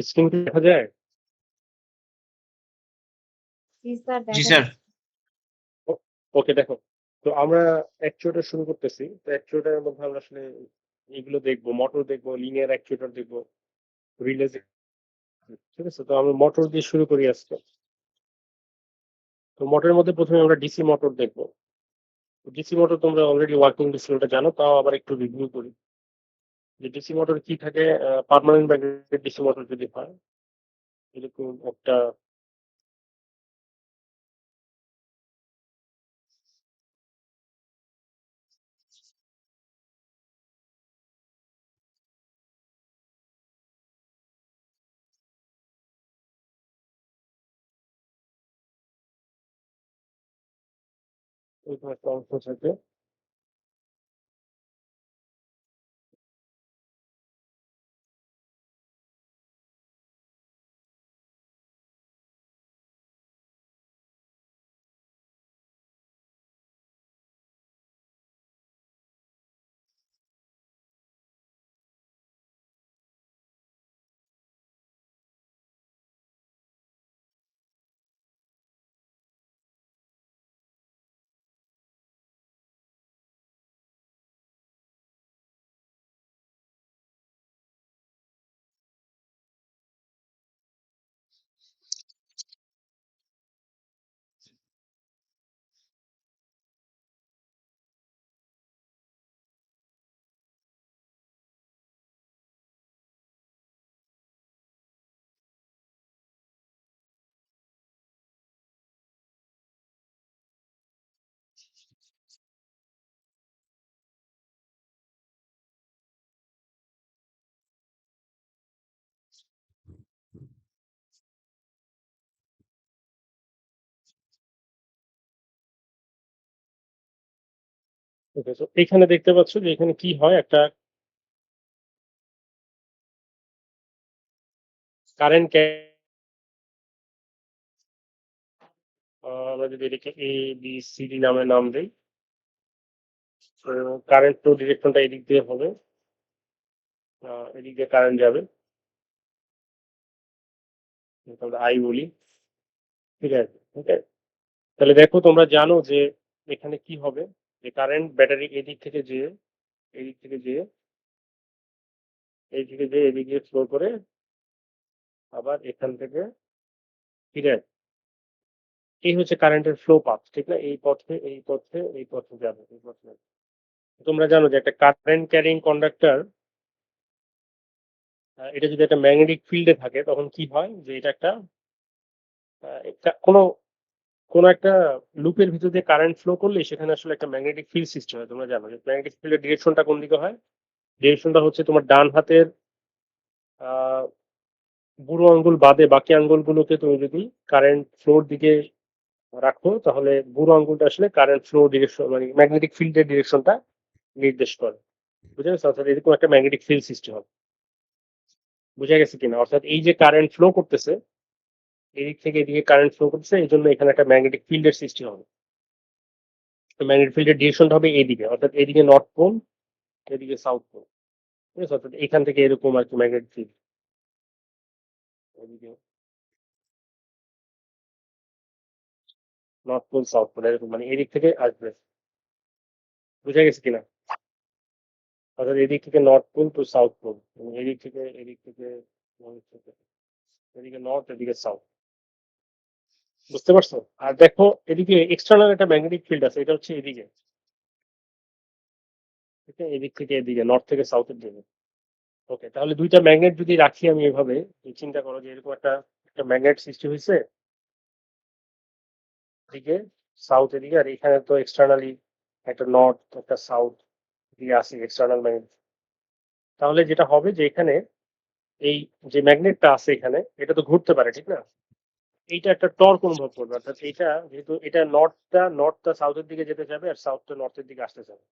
Screen কি দেখা যায়? জি স্যার, জি দেখা স্যার। যাচ্ছে। ও ওকে দেখো। তো আমরা অ্যাকচুয়েটর শুরু করতেছি। তো অ্যাকচুয়েটরের মধ্যে আমরা আসলে এগুলো দেখবো, মোটর দেখবো, লিনিয়ার অ্যাকচুয়েটর দেখবো, রিলে ঠিক আছে? তো আমরা মোটর দিয়ে শুরু করি আজকে। তো মোটরের মধ্যে ১ম এ আমরা ডিসি মোটর দেখবো। ডিসি মোটর তোমরা অলরেডি ওয়ার্কিং ডিসি ওটা জানো, তাও আবার একটু রিভিউ করি। যে ডিসি মোটর কি থাকে, পার্মানেন্ট ম্যাগনেটিক ডিসি মোটর যদি হয়, এরকম একটা এরকম একটা অংশ থাকে। ওকে, তো এখানে দেখতে পাচ্ছ যে এখানে কি হয়, একটা কারেন্ট আমরা যদি এটাকে এ বি সি ডি নামে নাম দেই, কারেন্ট ফ্লো ডিরেকশনটা এদিক দিয়ে হবে, এদিক দিয়ে কারেন্ট যাবে, যেটা আমরা আই বলি। ঠিক আছে, ওকে। তাহলে দেখো, তোমরা জানো যে এখানে কি হবে, যে কারেন্ট ব্যাটারি এদিক থেকে যেয়ে এদিক থেকে যেয়ে এই দিকে যেয়ে এদিকে ফ্লো করে আবার এখান থেকে ফিরে আসবে। এই হচ্ছে কারেন্টের ফ্লো পাথ, ঠিক না? এই পথে এই পথে এই পথে যাবে, এই পথে যাবে। তোমরা জানো যে একটা কারেন্ট ক্যারিং কন্ডাক্টর, এটা যদি একটা ম্যাগনেটিক ফিল্ডে থাকে তখন কি হয়, যে এটা একটা কোনো কোনো একটা লুপের ভিতর দিয়ে কারেন্ট ফ্লো করলে সেখানে আসলে একটা ম্যাগনেটিক ফিল্ড সৃষ্টি হয়। তোমরা জানো যে ম্যাগনেটিক ফিল্ডের ডিরেকশনটা কোন দিকে হয়? ডিরেকশনটা হচ্ছে তোমার ডান হাতের আহ বুড়ো আঙ্গুল বাদে বাকি আঙ্গুলগুলোকে তুমি যদি কারেন্ট ফ্লোর দিকে রাখো, তাহলে বুড়ো আঙ্গুলটা আসলে কারেন্ট ফ্লো ডিরেকশন, মানে ম্যাগনেটিক ফিল্ডের ডিরেকশনটা নির্দেশ করে। বুঝা গেছে? অর্থাৎ এরকম একটা ম্যাগনেটিক ফিল্ড সৃষ্টি হবে। বুঝা গেছে কিনা? অর্থাৎ এই যে কারেন্ট ফ্লো করতেছে, এদিক থেকে এদিকে কারেন্ট ফ্লো করতেছে, এই জন্য এখানে একটা ম্যাগনেটিক ফিল্ডের সৃষ্টি হবে। ম্যাগনেটিক ফিল্ডের ডিরেকশনটা হবে এইদিকে, অর্থাৎ এইদিকে নর্থ পোল, এদিকে সাউথ পোল। ঠিক আছে? অর্থাৎ এখান থেকে এরকম আর কি ম্যাগনেটিক ফিল্ড, এদিকে নর্থ পোল সাউথ পোল, এরকম মানে এদিক থেকে আসবে। বুঝা গেছে কিনা? অর্থাৎ এদিক থেকে north pole to south pole, এদিক থেকে এদিক থেকে এদিক থেকে, এদিকে নর্থ, এদিকে সাউথ। বুঝতে পারছো? আর দেখো, এদিকে এক্সটার্নাল একটা ম্যাগনেটিক ফিল্ড আছে, এটা হচ্ছে এদিকে, ঠিক আছে? এদিক থেকে এদিকে, নর্থ থেকে সাউথের দিকে। ওকে, তাহলে দুইটা ম্যাগনেট যদি রাখি আমি এভাবে, চিন্তা করো যে এরকম একটা একটা ম্যাগনেট সৃষ্টি হয়েছে এদিকে, সাউথ এদিকে, আর এখানে তো এক্সটার্নালি একটা নর্থ একটা সাউথ দিয়ে আসি এক্সটার্নাল ম্যাগনেট। তাহলে যেটা হবে যে এখানে এই যে ম্যাগনেটটা আছে এখানে, এটা তো ঘুরতে পারে, ঠিক না? এইটা একটা টর্ক অনুভব করবে, অর্থাৎ এইটা যেহেতু এটা নর্থটা সাউথের দিকে যেতে যাবে আর সাউথটা নর্থের দিকে আসতে যাবে।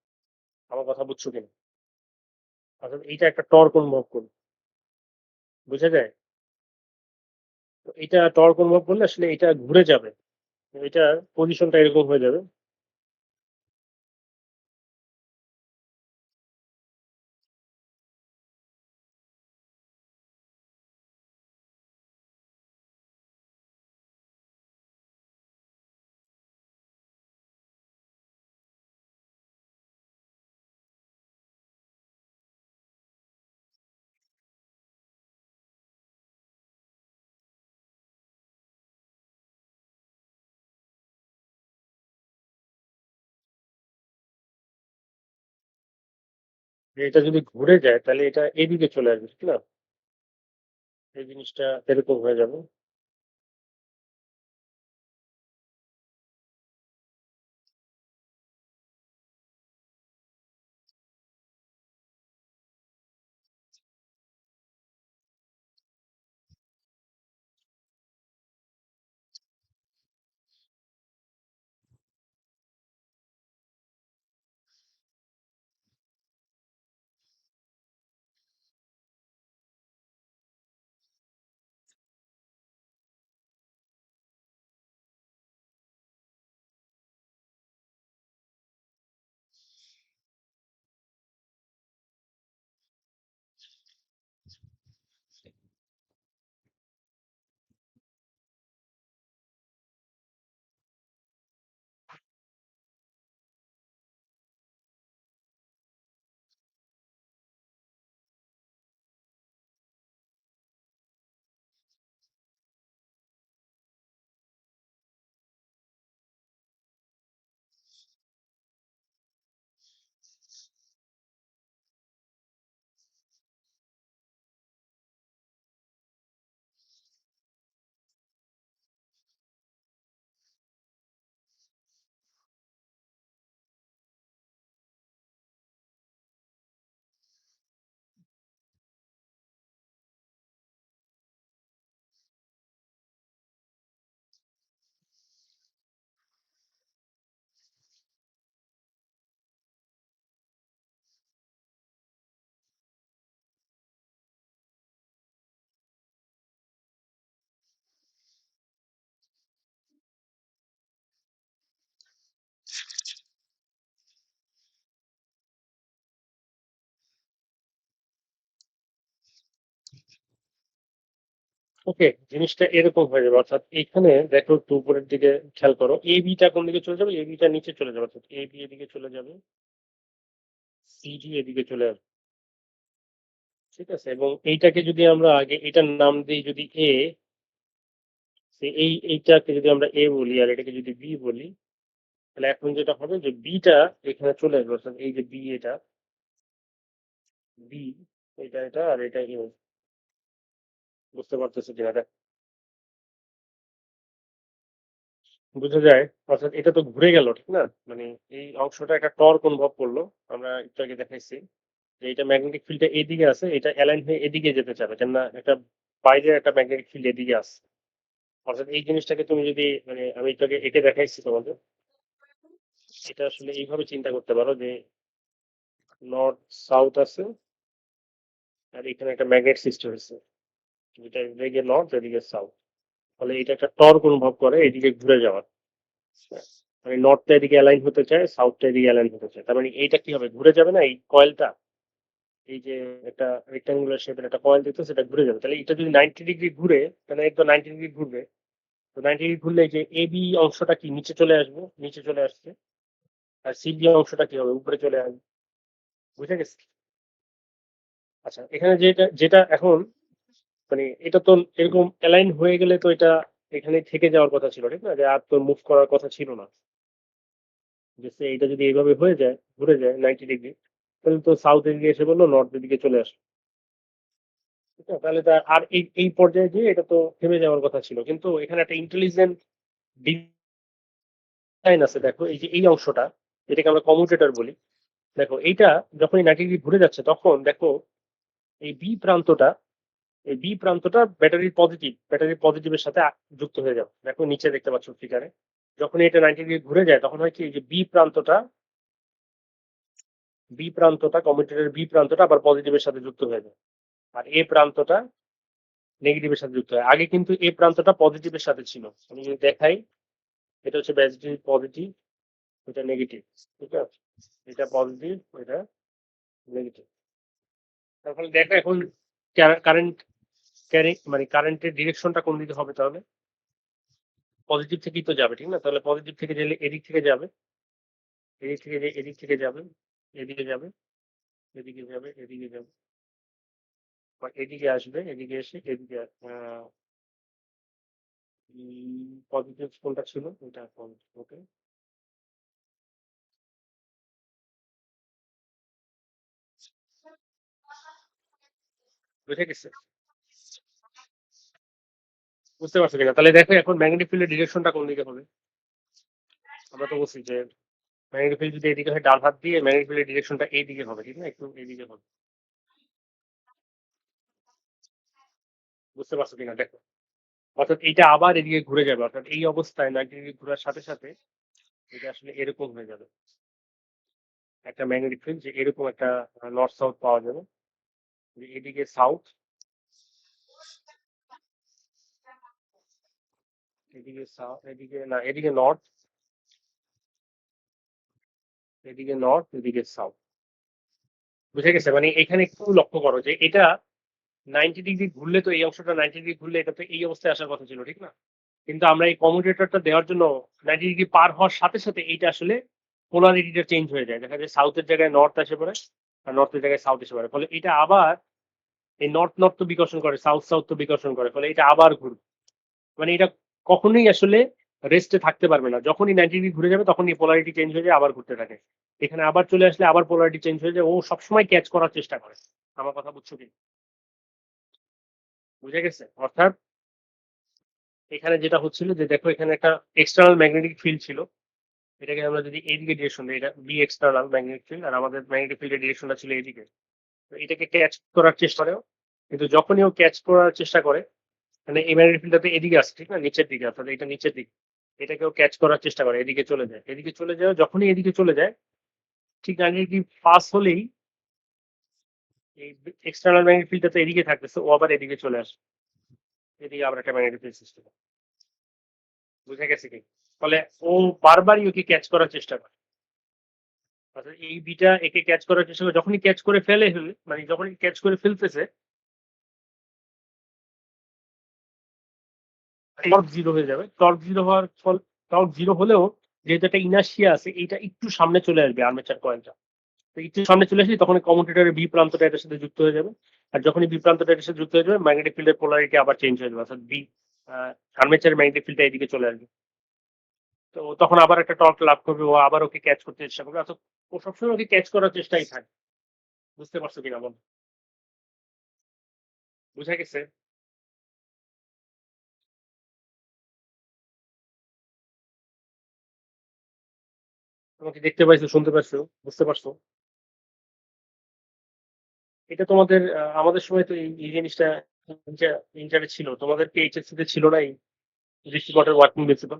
আমার কথা বুঝছো কিনা? অর্থাৎ এইটা একটা টর্ক অনুভব করবে। বুঝা যায়? তো এটা টর্ক অনুভব করলে আসলে এটা ঘুরে যাবে, এটা পজিশনটা এরকম হয়ে যাবে। এটা যদি ঘুরে যায় তাহলে এটা এদিকে চলে আসবে, ঠিক না? এই জিনিসটা এরকম হয়ে যাবে। ওকে, জিনিসটা এরকম হয়ে যাবে। অর্থাৎ এইখানে দেখো একটু উপরের দিকে খেয়াল করো। এ বিটা কোন দিকে চলে যাবে? এ বিটা নিচে চলে যাবে। অর্থাৎ এ বি এদিকে চলে যাবে, সি ডি এদিকে চলে আসবে। ঠিক আছে? এবং এইটাকে যদি আমরা আগে এটার নাম দিই যদি এ, এইটাকে যদি আমরা এ বলি আর এটাকে যদি বি বলি, তাহলে এখন যেটা হবে যে বিটা এখানে চলে আসবে। অর্থাৎ এই যে বি, এটা বি, এটা আর এটা এ। বুঝতে পারতেছো কিনা দেখ, বুঝা যায়? অর্থাৎ এটা তো ঘুরে গেল, ঠিক না? মানে এই অংশটা একটা টর্ক অনুভব করলো। আমরা একটু আগে দেখাইছি যে এটা ম্যাগনেটিক ফিল্ডটা এদিকে আছে, এটা অ্যালাইন হয়ে এদিকে যেতে চাবে, কেননা একটা বাইরের একটা ম্যাগনেটিক ফিল্ড এদিকে আছে। অর্থাৎ এই জিনিসটাকে তুমি যদি মানে আমি একটু আগে এঁকে দেখাইছি তোমাদের, এটা আসলে এইভাবে চিন্তা করতে পারো যে নর্থ সাউথ আছে আর এখানে একটা ম্যাগনেট সৃষ্টি হয়েছে, যেটা এদিকে নর্থ এদিকে সাউথ। ফলে এটা একটা টর্ক অনুভব করে এদিকে ঘুরে যাওয়ার। মানে নর্থটা এদিকে অ্যালাইন হতে চায়, সাউথটা এদিকে অ্যালাইন হতে চায়। তার মানে এইটা কি হবে, ঘুরে যাবে না এই কয়েলটা? এই যে একটা রেক্টাঙ্গুলার শেপের একটা কয়েল দিতে, সেটা ঘুরে যাবে। তাহলে এটা যদি 90 ডিগ্রি ঘুরে, তাহলে একদম 90 ডিগ্রি ঘুরবে। তো 90 ডিগ্রি ঘুরলে এই যে এ বি অংশটা কি নিচে চলে আসবে, নিচে চলে আসছে। আর সি বি অংশটা কি হবে, উপরে চলে আসবে। বুঝে গেছে? আচ্ছা, এখানে যেটা যেটা এখন মানে এটা তো এরকম অ্যালাইন হয়ে গেলে তো এটা এখানে থেকে যাওয়ার কথা ছিল, ঠিক না? যে আর তো মুভ করার কথা ছিল না। যে এটা যদি এইভাবে হয়ে যায়, ঘুরে যায় 90 ডিগ্রি, তাহলে তো সাউথ এদিকে এসে বললো নর্থ দিকে চলে আসে। ঠিক আছে? তাহলে আর এই এই পর্যায়ে গিয়ে এটা তো থেমে যাওয়ার কথা ছিল, কিন্তু এখানে একটা ইন্টেলিজেন্ট ডিজাইন আছে। দেখো এই যে এই অংশটা, এটাকে আমরা কমিউটেটর বলি। দেখো এইটা যখনই 90 ডিগ্রি ঘুরে যাচ্ছে, তখন দেখো এই বি প্রান্তটা, এই বি প্রান্তটা ব্যাটারির পজিটিভের সাথে যুক্ত হয়ে যাবে। দেখো নিচে দেখতে পাচ্ছ ফিগারে, যখন এটা 90 ডিগ্রি ঘুরে যায় তখন হয় কি, এই যে বি প্রান্তটা কমিউটেটরের বি প্রান্তটা আবার পজিটিভের সাথে যুক্ত হয়ে যায়। আর এ প্রান্তটা নেগেটিভের সাথে যুক্ত হয়। আগে কিন্তু এ প্রান্তটা পজিটিভের সাথে ছিল। আমি যদি দেখাই, এটা হচ্ছে ব্যাটারি পজিটিভ, এটা নেগেটিভ। ঠিক আছে? এটা পজিটিভ, এটা নেগেটিভ। তার ফলে দেখো এখন কারেন্ট ক্যারি মানে কারেন্টের ডিরেকশনটা কোন দিকে হবে তাহলে? পজিটিভ থেকেই তো যাবে, ঠিক না? তাহলে পজিটিভ থেকে গেলে এদিক থেকে যাবে, এদিক থেকে যাবে, এদিকে যাবে, এদিকে যাবে, এদিকে যাবে, বা এদিকে আসবে, এদিকে এসে এদিকে পজিটিভ কোনটা ছিল, এটা পজিটিভ। ওকে, বুঝে গেছে? বুঝতে পারছো কিনা? তাহলে দেখো এখন ম্যাগনেটিক ফিল্ডের ডিরেকশনটা কোন দিকে হবে? আমরা তো বলছি যে ম্যাগনেটিক ফিল্ড যদি এদিকে হয় ডান হাত দিয়ে ম্যাগনেটিক ফিল্ডের ডিরেকশনটা এইদিকে হবে, ঠিক না? একটু এইদিকে হবে। বুঝতে পারছো কিনা দেখো। অর্থাৎ এইটা আবার এদিকে ঘুরে যাবে। অর্থাৎ এই অবস্থায় 90 ডিগ্রি ঘোরার সাথে, সাথে এটা আসলে এরকম হয়ে যাবে। একটা ম্যাগনেটিক ফিল্ড যে এরকম একটা নর্থ সাউথ পাওয়া যাবে। যে এদিকে সাউথ, এদিকে সাউথ, এদিকে না, এদিকে নর্থ, এদিকে নর্থ, এদিকে সাউথ। বুঝে গেছে? মানে এখানে একটু লক্ষ্য করো যে এটা 90 ডিগ্রি ঘুরলে তো এই অংশটা 90 ডিগ্রি ঘুরলে এটা তো এই অবস্থায় আসার কথা ছিল, ঠিক না? কিন্তু আমরা এই কমিউটেটরটা দেওয়ার জন্য 90 ডিগ্রি পার হওয়ার সাথে, সাথে এইটা আসলে পোলারিটিটা চেঞ্জ হয়ে যায়। দেখা যায় সাউথের জায়গায় নর্থ এসে পড়ে আর নর্থের জায়গায় সাউথ এসে পড়ে। ফলে এটা আবার এই নর্থ নর্থ তো বিকর্ষণ করে, সাউথ সাউথ তো বিকর্ষণ করে। ফলে এটা আবার ঘুরবে। মানে এটা কখনোই আসলে রেস্টে থাকতে পারবে না। যখনই 90 ডিগ্রি ঘুরে যাবে তখনই পোলারিটি চেঞ্জ হয়ে যায়, আবার ঘুরতে থাকে। এখানে আবার চলে আসলে আবার পোলারিটি চেঞ্জ হয়ে যায়। ও সবসময় ক্যাচ করার চেষ্টা করে। আমার কথা বুঝছো কি? বুঝে গেছে? অর্থাৎ এখানে যেটা হচ্ছিল যে দেখো এখানে একটা এক্সটার্নাল ম্যাগনেটিক ফিল্ড ছিল। এটাকে আমরা যদি এইদিকে ডিরেকশন দিই, এটা বি এক্সটার্নাল ম্যাগনেটিক ফিল্ড আর আমাদের ম্যাগনেটিক ফিল্ডের ডিরেকশনটা ছিল এইদিকে। তো এটাকে ক্যাচ করার চেষ্টা করে, কিন্তু যখনই ও ক্যাচ করার চেষ্টা করে, মানে এই ম্যাগনেটিক ফিল্ডটা তো এদিকে আসছে, ঠিক না? নিচের দিকে, অর্থাৎ এটা নিচের দিকে। এটাকেও ক্যাচ করার চেষ্টা করে, এদিকে চলে যায়। এদিকে চলে যায়, যখনই এদিকে চলে যায়, ঠিক ম্যাগনেটিক পাস হলেই এই এক্সটার্নাল ম্যাগনেটিক ফিল্ডটা তো এদিকে থাকতেছে, ও আবার এদিকে চলে আসে। এদিকে আবার একটা ম্যাগনেটিক ফিল্ড সৃষ্টি হয়। বুঝে গেছে কি? ফলে ও বারবারই ওকে ক্যাচ করার চেষ্টা করে। অর্থাৎ এই বিটা একে ক্যাচ করার চেষ্টা করে, যখনই ক্যাচ করে ফেলে হলে, মানে যখনই ক্যাচ করে ফেলতেছে, টর্ক জিরো হয়ে যাবে। টর্ক জিরো হওয়ার ফল, টর্ক জিরো হলেও যেহেতু একটা ইনার্শিয়া আছে, এইটা একটু সামনে চলে আসবে আর্মেচার কয়েলটা। তো একটু সামনে চলে আসলে তখন কমিউটেটরের বি প্রান্তটা এটার সাথে যুক্ত হয়ে যাবে। আর যখনই বি প্রান্তটা এটার সাথে যুক্ত হয়ে যাবে, ম্যাগনেটিক ফিল্ডের পোলারিটি আবার চেঞ্জ হয়ে যাবে। অর্থাৎ বি আর্মেচারের ম্যাগনেটিক ফিল্ডটা এদিকে চলে আসবে। তো ও তখন আবার একটা টর্ক লাভ করবে, ও আবার ওকে ক্যাচ করতে চেষ্টা করবে। অর্থাৎ ও সবসময় ওকে ক্যাচ করার চেষ্টাই থাকে। বুঝতে পারছো কিনা বল? বুঝা গেছে? তোমাকে দেখতে পাইছো, শুনতে পারছো, বুঝতে পারছো? এটা তোমাদের আমাদের সময় তো এই জিনিসটা ইন্টারে ছিল। তোমাদের কি এইচএসসি তে ছিল না এই দৃষ্টিপটের ওয়ার্কিং প্রিন্সিপাল?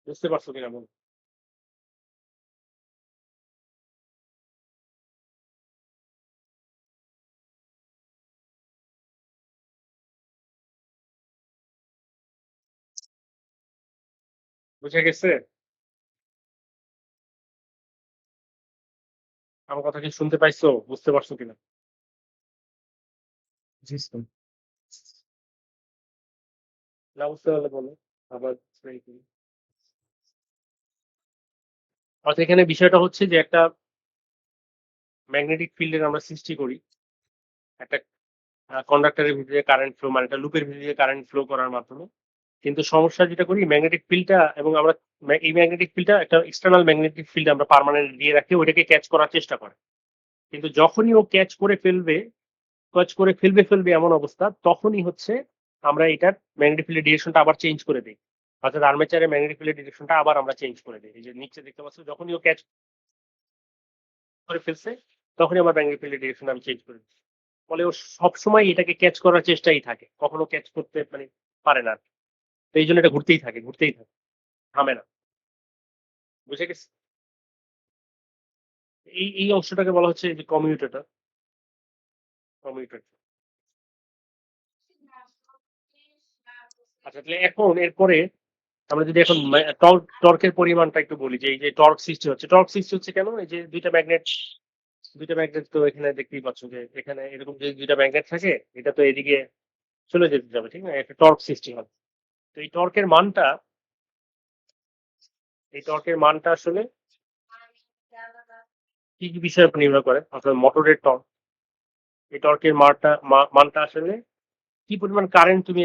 বুঝতে পারছো কিনা বল? বুঝে গেছে? আমার কথা কি শুনতে পাইছো, বুঝতে পারছো কিনা? জি স্যার। না বুঝতে পারলে বলো, আবার try করি। অর্থাৎ এখানে বিষয়টা হচ্ছে যে একটা ম্যাগনেটিক ফিল্ডের আমরা সৃষ্টি করি একটা কন্ডাক্টরের ভিতরে কারেন্ট ফ্লো, মানে একটা লুপের ভিতরে কারেন্ট ফ্লো করার মাধ্যমে। কিন্তু সমস্যা যেটা করি ম্যাগনেটিক ফিল্ডটা, এবং আমরা এই ম্যাগনেটিক ফিল্ডটা একটা এক্সটার্নাল ম্যাগনেটিক ফিল্ড আমরা পার্মানেন্ট দিয়ে রাখি, ওটাকে ক্যাচ করার চেষ্টা করে। কিন্তু যখনই ও ক্যাচ করে ফেলবে, ক্যাচ করে ফেলবে এমন অবস্থা, তখনই হচ্ছে আমরা এটার ম্যাগনেটিক ফিল্ডের ডিরেকশনটা আবার চেঞ্জ করে দিই। অর্থাৎ আর্মেচারের ম্যাগনেটিক ফিল্ডের ডিরেকশনটা আবার আমরা চেঞ্জ করে দিই। এই যে নিচে দেখতে পাচ্ছ, যখনই ও ক্যাচ করে ফেলছে তখনই আমার ম্যাগনেটিক ফিল্ডের ডিরেকশন আমি চেঞ্জ করে দিই। ফলে ও সবসময় এটাকে ক্যাচ করার চেষ্টাই থাকে, কখনো ক্যাচ করতে মানে পারে না। তো এই জন্য এটা ঘুরতেই থাকে, ঘুরতেই থাকে, থামে না। বুঝে গেছে? এই অংশটাকে বলা হচ্ছে যে কমিউটেটর। কমিউটেটর। আচ্ছা, তাহলে এখন এরপরে আমরা যদি এখন টর্কের পরিমাণটা একটু বলি, যে এই যে টর্ক সৃষ্টি হচ্ছে কেন? এই যে দুইটা ম্যাগনেট তো এখানে দেখতেই পাচ্ছ যে এখানে এরকম যে দুইটা ম্যাগনেট থাকে, এটা তো এদিকে চলে যেতে যাবে, ঠিক না? একটা টর্ক সৃষ্টি হবে। তো এই টর্কের মানটা আসলে কি কি বিষয়ের উপর নির্ভর করে? অর্থাৎ মোটরের টর্ক, এই টর্কের মানটা আসলে কি পরিমাণ কারেন্ট তুমি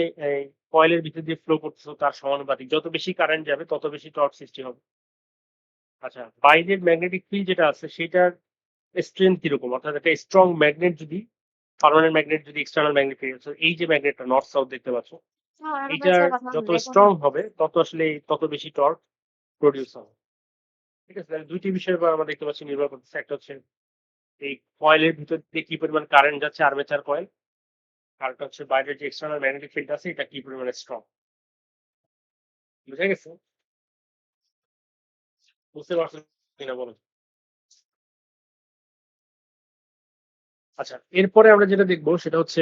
কয়েলের ভিতর দিয়ে ফ্লো করতেছো তার সমানুপাতিক। যত বেশি কারেন্ট যাবে তত বেশি টর্ক সৃষ্টি হবে। আচ্ছা, বাইরের ম্যাগনেটিক ফিল্ড যেটা আছে সেটার স্ট্রেংথ কিরকম? অর্থাৎ একটা স্ট্রং ম্যাগনেট যদি, পার্মানেন্ট ম্যাগনেট যদি এক্সটার্নাল ম্যাগনেট ফিল্ড আছে, এই যে ম্যাগনেটটা নর্থ সাউথ দেখতে পাচ্ছ, এইটার যত স্ট্রং হবে তত আসলে তত বেশি টর্ক প্রডিউস হবে। ঠিক আছে? তাহলে দুইটি বিষয়ের উপর আমরা দেখতে পাচ্ছি নির্ভর করতেছে। একটা হচ্ছে এই কয়েলের ভিতর দিয়ে কি পরিমাণ কারেন্ট যাচ্ছে, আর্মেচার কয়েল। আরেকটা হচ্ছে বাইরের যে এক্সটার্নাল ম্যাগনেটিক ফিল্ড আছে এটা কি পরিমাণে স্ট্রং। বুঝা গেছে? বুঝতে পারছো কিনা বলো? আচ্ছা, এরপরে আমরা যেটা দেখবো সেটা হচ্ছে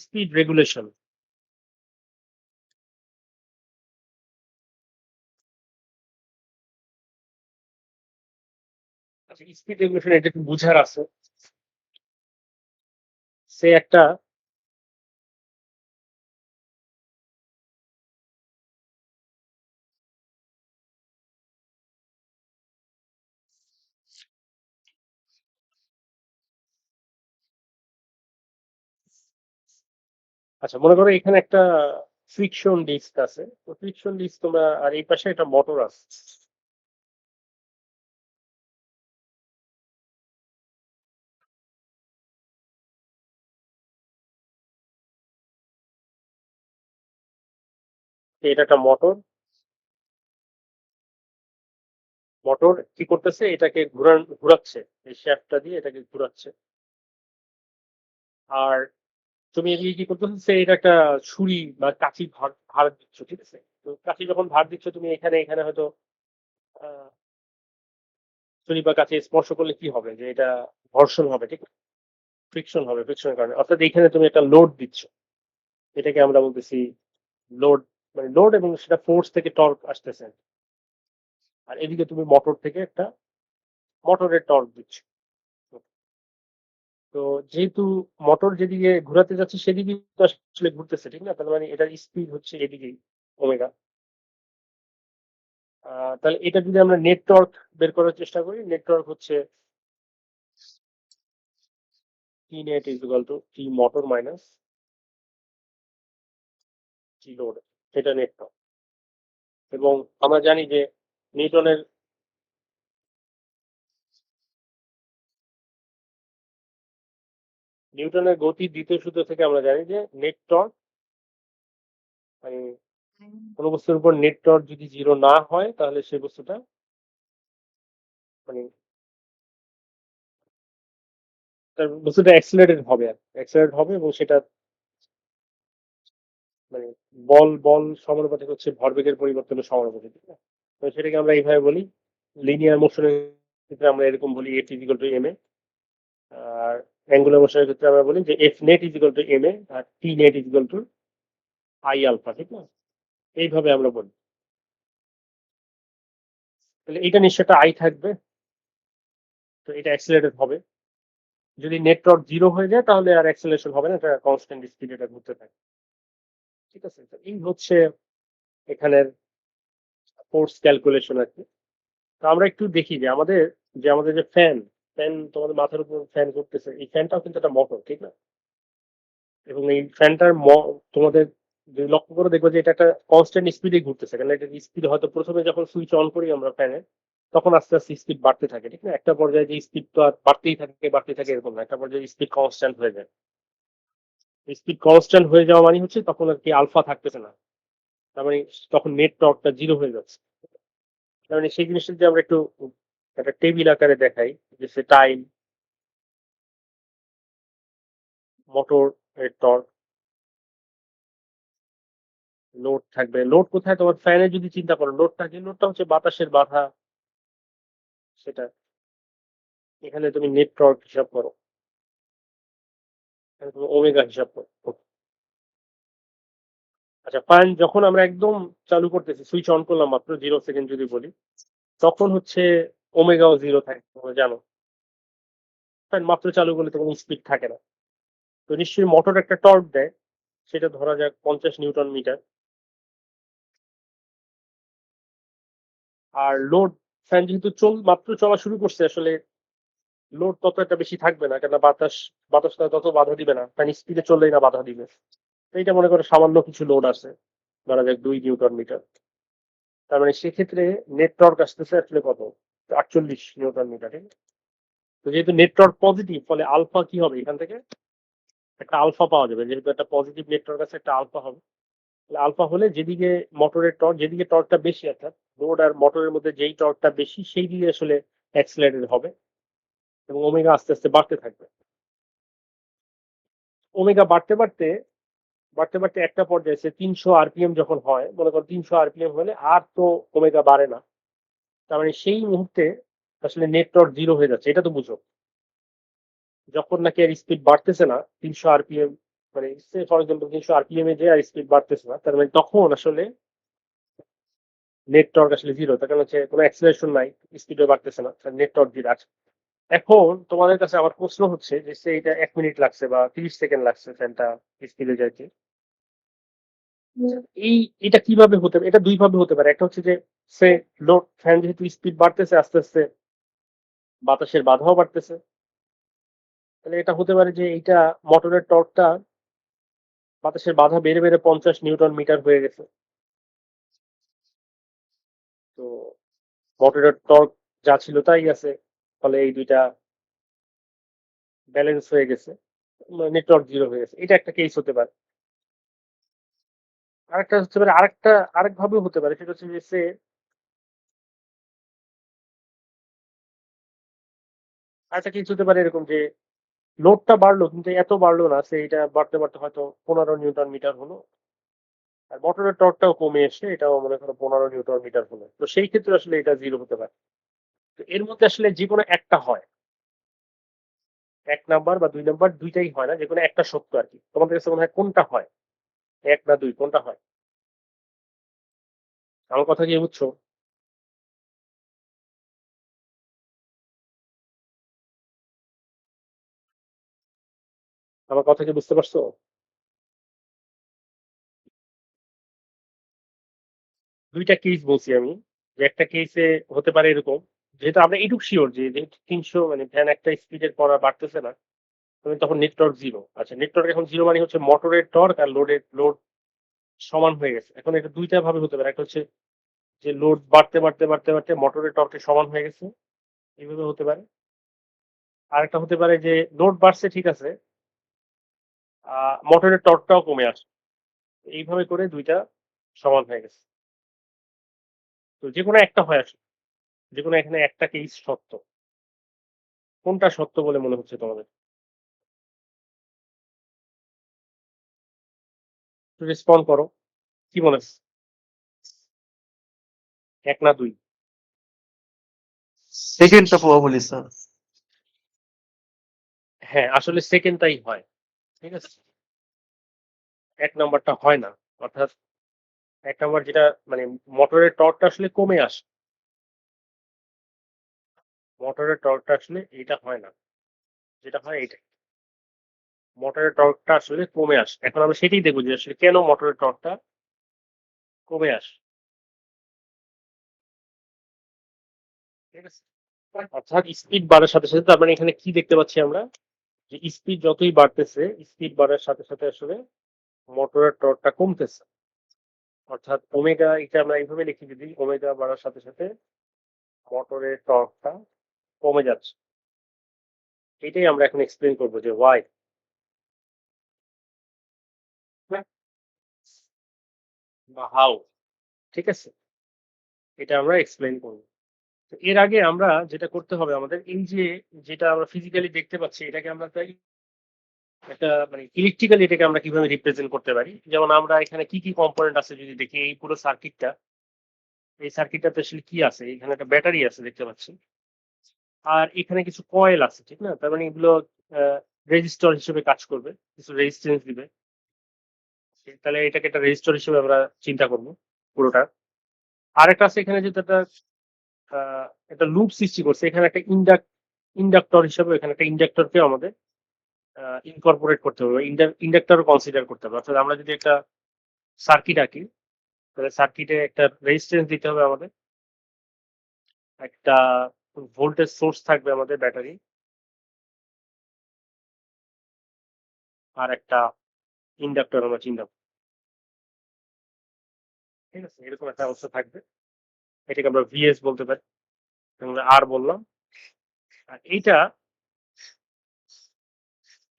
স্পিড রেগুলেশন। আচ্ছা, স্পিড রেগুলেশন এটা একটু বুঝার আছে। সে একটা, আচ্ছা মনে করো এখানে একটা ফ্রিকশন ডিস্ক আছে। তো ফ্রিকশন ডিস্ক তোমরা, আর এই পাশে একটা মোটর আছে। তো এটা একটা মোটর। মোটর কি করতেছে, এটাকে ঘুরাচ্ছে, এই শ্যাফটটা দিয়ে এটাকে ঘুরাচ্ছে। আর তুমি এদিকে কি করতেছো, সে এটা একটা ছুরি বা কাঁচি ভার দিচ্ছ, ঠিক আছে? তো কাঁচি যখন ভার দিচ্ছ তুমি এখানে এখানে হয়তো আহ, ছুরি বা কাঁচি স্পর্শ করলে কি হবে, যে এটা ঘর্ষণ হবে, ঠিক আছে? ফ্রিকশন হবে, ফ্রিকশনের কারণে। অর্থাৎ এখানে তুমি একটা লোড দিচ্ছ, এটাকে আমরা বলতেছি লোড। মানে লোড, এবং সেটা ফোর্স থেকে টর্ক আসতেছে। আর এদিকে তুমি মোটর থেকে একটা মোটরের টর্ক দিচ্ছ। তো যেহেতু মোটর যেদিকে ঘোরাতে যাচ্ছে সেদিকে তো আসলে ঘুরতেছে, ঠিক না? তার মানে এটার স্পিড হচ্ছে এদিকেই, ওমেগা। তাহলে এটা যদি আমরা নেট টর্ক বের করার চেষ্টা করি, নেট টর্ক হচ্ছে টি net is equal two T motor minus T load. এটা নেট টর্ক। এবং আমরা জানি যে নিউটনের নিউটনের গতির দ্বিতীয় সূত্র থেকে আমরা জানি যে নেট টর্ক, মানে কোনো বস্তুর উপর নেট টর্ক যদি জিরো না হয় তাহলে সেই বস্তুটা, মানে তার বস্তুটা অ্যাক্সিলারেটেড হবে, আর অ্যাক্সিলারেট হবে, এবং সেটা মানে বল সমানুপাতিক হচ্ছে ভরবেগের পরিবর্তনের সমানুপাতিক, ঠিক না? তো সেটাকে আমরা এইভাবে বলি। লিনিয়ার মোশনের ক্ষেত্রে আমরা এরকম বলি F is equal to M A. আর অ্যাঙ্গুলার মোশনের ক্ষেত্রে আমরা বলি যে F net is equal to M A, আর T net is equal to I alpha, ঠিক না? এইভাবে আমরা বলি। তাহলে এটা নিশ্চয় একটা আই থাকবে। তো এটা অ্যাক্সিলারেটেড হবে। যদি নেট টর্ক জিরো হয়ে যায় তাহলে আর অ্যাক্সিলারেশন হবে না, এটা কনস্ট্যান্ট স্পিড এটা ঘুরতে থাকে। ঠিক আছে? তো এই হচ্ছে এখানের ফোর্স ক্যালকুলেশন আর কি। তো আমরা একটু দেখি যে আমাদের যে ফ্যান, তোমাদের মাথার উপর ফ্যান করতেছে, এই ফ্যানটাও কিন্তু একটা মোটর, ঠিক না? এবং এই ফ্যানটার তোমাদের যদি লক্ষ্য করে দেখবে যে এটা একটা কনস্ট্যান্ট স্পিডে ঘুরতেছে, কারণ এটা স্পিড হয়তো প্রথমে যখন সুইচ অন করি আমরা ফ্যানে, তখন আস্তে আস্তে স্পিড বাড়তে থাকে, ঠিক না? একটা পর্যায়ে যে স্পিড তো আর বাড়তেই থাকে এরকম না, একটা পর্যায়ে স্পিড কনস্ট্যান্ট হয়ে যায়। স্পিড কনস্ট্যান্ট হয়ে যাওয়া মানে হচ্ছে তখন আর কি আলফা থাকতেছে না। তার মানে তখন নেট টর্কটা জিরো হয়ে যাচ্ছে। তার মানে সেই জিনিসটা যদি আমরা একটু একটা টেবিল আকারে দেখাই, যে সে টাইম, মোটর এর টর্ক, লোড থাকবে। লোড কোথায়? তোমার ফ্যানে যদি চিন্তা করো, লোডটা কি? লোডটা হচ্ছে বাতাসের বাধা, সেটা। এখানে তুমি নেট টর্ক হিসাব করো, এখানে তুমি ওমেগা হিসাব করো। আচ্ছা, ফ্যান যখন আমরা একদম চালু করতেছি, সুইচ অন করলাম মাত্র 0 সেকেন্ড যদি বলি, তখন হচ্ছে ওমেগাও জিরো থাকে, তোমরা জানো। ফ্যান মাত্র চালু করলে তো কোনো স্পিড থাকে না। তো নিশ্চয়ই মোটর একটা টর্ক দেয়, সেটা ধরা যাক 50 নিউটন মিটার। আর লোড, ফ্যান যেহেতু মাত্র চলা শুরু করছে, আসলে লোড তত একটা বেশি থাকবে না, কেন বাতাসটা তত বাধা দিবে না, ফ্যান স্পিডে চললেই না বাধা দিবে। তো এইটা মনে করো সামান্য কিছু লোড আছে, ধরা যাক 2 নিউটন মিটার। তার মানে সেক্ষেত্রে নেট টর্ক আসতেছে আসলে কত? 48 নিউটন মিটার, ঠিক আছে? তো যেহেতু নেট টর্ক পজিটিভ, ফলে আলফা কি হবে এখান থেকে? একটা আলফা পাওয়া যাবে, যেহেতু একটা পজিটিভ নেট টর্ক আছে, একটা আলফা হবে। তাহলে আলফা হলে যেদিকে মোটরের টর্ক, যেদিকে টর্কটা বেশি, অর্থাৎ লোড আর মোটরের মধ্যে যেই টর্কটা বেশি সেই দিকে আসলে অ্যাক্সিলারেটেড হবে, এবং ওমেগা আস্তে আস্তে বাড়তে থাকবে। ওমেগা বাড়তে বাড়তে বাড়তে বাড়তে একটা পর্যায়ে এসে 300 আরপিএম যখন হয়, মনে করো 300 আরপিএম হলে আর তো ওমেগা বাড়ে না। তার মানে সেই মুহূর্তে আসলে নেট টর্ক জিরো হয়ে যাচ্ছে, এটা তো বুঝো। যখন নাকি আর স্পিড বাড়তেছে না 300 আরপিএম, মানে ফর এক্সাম্পল 300 আরপিএম এ যে আর স্পিড বাড়তেছে না, তার মানে তখন আসলে নেট টর্ক আসলে জিরো। তার কারণ হচ্ছে কোনো অ্যাক্সিলারেশন নাই, স্পিডও বাড়তেছে না, নেট টর্ক জিরো আছে। এখন তোমাদের কাছে আমার প্রশ্ন হচ্ছে যে সে এটা 1 মিনিট লাগছে বা 30 সেকেন্ড লাগছে ফ্যানটা স্পিডে যাইতে। এই এটা কিভাবে হতে পারে? এটা দুই ভাবে হতে পারে। একটা হচ্ছে যে সে লোড ফ্যান যেহেতু স্পিড বাড়তেছে আস্তে আস্তে, বাতাসের বাধাও বাড়তেছে, তাহলে এটা হতে পারে যে এইটা মোটরের টর্কটা বাতাসের বাধা বেড়ে বেড়ে 50 নিউটন মিটার হয়ে গেছে। তো মোটরের টর্ক যা ছিল তাই আছে, ফলে এই দুইটা ব্যালেন্স হয়ে গেছে, নেটওয়ার্ক জিরো হয়ে গেছে। এটা একটা কেস হতে পারে। আরেকটা হতে পারে, আরেক ভাবেও হতে পারে, সেটা হচ্ছে যে সে আরেকটা কেস হতে পারে এরকম যে লোডটা বাড়লো কিন্তু এত বাড়লো না, সে এটা বাড়তে বাড়তে হয়তো 15 নিউটন মিটার হলো, আর মোটরের টর্কটাও কমে এসে এটাও মনে করো 15 নিউটন মিটার হলো। তো সেই ক্ষেত্রে আসলে এটা জিরো হতে পারে। তো এর মধ্যে আসলে যে কোনো একটা হয়, 1 নাম্বার বা 2 নাম্বার দুইটাই হয় না, যে কোনো একটা সত্য আর কি। তোমাদের কাছে মনে হয় কোনটা হয়, 1 না 2, কোনটা হয়? আমার কথা কি বুঝছো? আমার কথা কি বুঝতে পারছো? দুইটা কেস বলছি আমি, যে একটা কেসে হতে পারে এরকম, যেহেতু আমরা এটুকু শিওর যে যেহেতু 300 মানে ফ্যান একটা স্পিডের পর আর বাড়তেছে না, তুমি তখন নেট টর্ক জিরো। আচ্ছা, নেট টর্ক এখন জিরো মানে হচ্ছে মোটরের টর্ক আর লোড সমান হয়ে গেছে। এখন এটা দুইটা ভাবে হতে পারে, একটা হচ্ছে যে লোড বাড়তে বাড়তে বাড়তে বাড়তে মোটরের টর্কে সমান হয়ে গেছে, এইভাবে হতে পারে। আর একটা হতে পারে যে লোড বাড়ছে ঠিক আছে, মোটরের টর্কটাও কমে আসে, এইভাবে করে দুইটা সমান হয়ে গেছে। তো যে কোনো একটা হয় আসলে, যে কোনো এখানে একটা কেস সত্য। কোনটা সত্য বলে মনে হচ্ছে তোমাদের? একটু রেসপন্ড করো, কি মনে হচ্ছে? 1 না 2? সেকেন্ডটা প্রবাবলি স্যার। হ্যাঁ, আসলে সেকেন্ডটাই হয়, ঠিক আছে। 1 নাম্বারটা হয় না। অর্থাৎ 1 নাম্বার যেটা মানে মোটরের টর্কটা আসলে কমে আসে, মোটরের টর্কটা আসলে এটা হয় না, যেটা হয় এটা, মোটরের টর্কটা আসলে কমে আসে। এখন আমরা সেটাই দেখবো যে আসলে কেন মোটরের টর্কটা কমে আসে, ঠিক আছে। অর্থাৎ স্পিড বাড়ার সাথে সাথে, তার মানে এখানে কি দেখতে পাচ্ছি আমরা, যে স্পিড যতই বাড়তেছে, স্পিড বাড়ার সাথে সাথে আসলে মোটরের টর্কটা কমতেছে। অর্থাৎ ওমেগা, এটা আমরা এইভাবে লিখি, যদি ওমেগা বাড়ার সাথে সাথে মোটরের টর্কটা কমে যাচ্ছে। এটাই আমরা এখন এক্সপ্লেন করবো যে ওয়াই বা হাউ, ঠিক আছে। এটা আমরা এক্সপ্লেন করবো। তো এর আগে আমরা যেটা করতে হবে আমাদের, এই যে যেটা আমরা ফিজিক্যালি দেখতে পাচ্ছি, এটাকে আমরা তাই একটা মানে ইলেকট্রিক্যালি এটাকে আমরা কিভাবে রিপ্রেজেন্ট করতে পারি। যেমন আমরা এখানে কি কি কম্পোনেন্ট আছে যদি দেখি, এই পুরো সার্কিটটা, এই সার্কিটটাতে আসলে কি আছে, এখানে একটা ব্যাটারি আছে দেখতে পাচ্ছি, আর এখানে কিছু কয়েল আছে, ঠিক না? তার মানে এগুলো রেজিস্টর হিসেবে কাজ করবে, কিছু রেজিস্ট্যান্স দিবে। তাহলে এটাকে একটা রেজিস্টর হিসেবে আমরা চিন্তা করব পুরোটা। আরেকটা আছে এখানে, যেটা একটা লুপ সৃষ্টি করছে, এখানে একটা ইন্ডাক্টর হিসেবে, এখানে একটা ইন্ডাক্টরকে আমাদের ইনকর্পোরেট করতে হবে, ইন্ডাক্টরও কনসিডার করতে হবে। অর্থাৎ আমরা যদি একটা সার্কিট আঁকি, তাহলে সার্কিটে একটা রেজিস্ট্যান্স দিতে হবে আমাদের, একটা ভোল্টেজ সোর্স থাকবে আমাদের ব্যাটারি, আর একটা ইন্ডাক্টর আমরা চিন্তা করি। ঠিক আছে? এরকম একটা অবস্থা থাকবে। এটাকে আমরা ভিএস বলতে পারি। আমরা আর বললাম। আর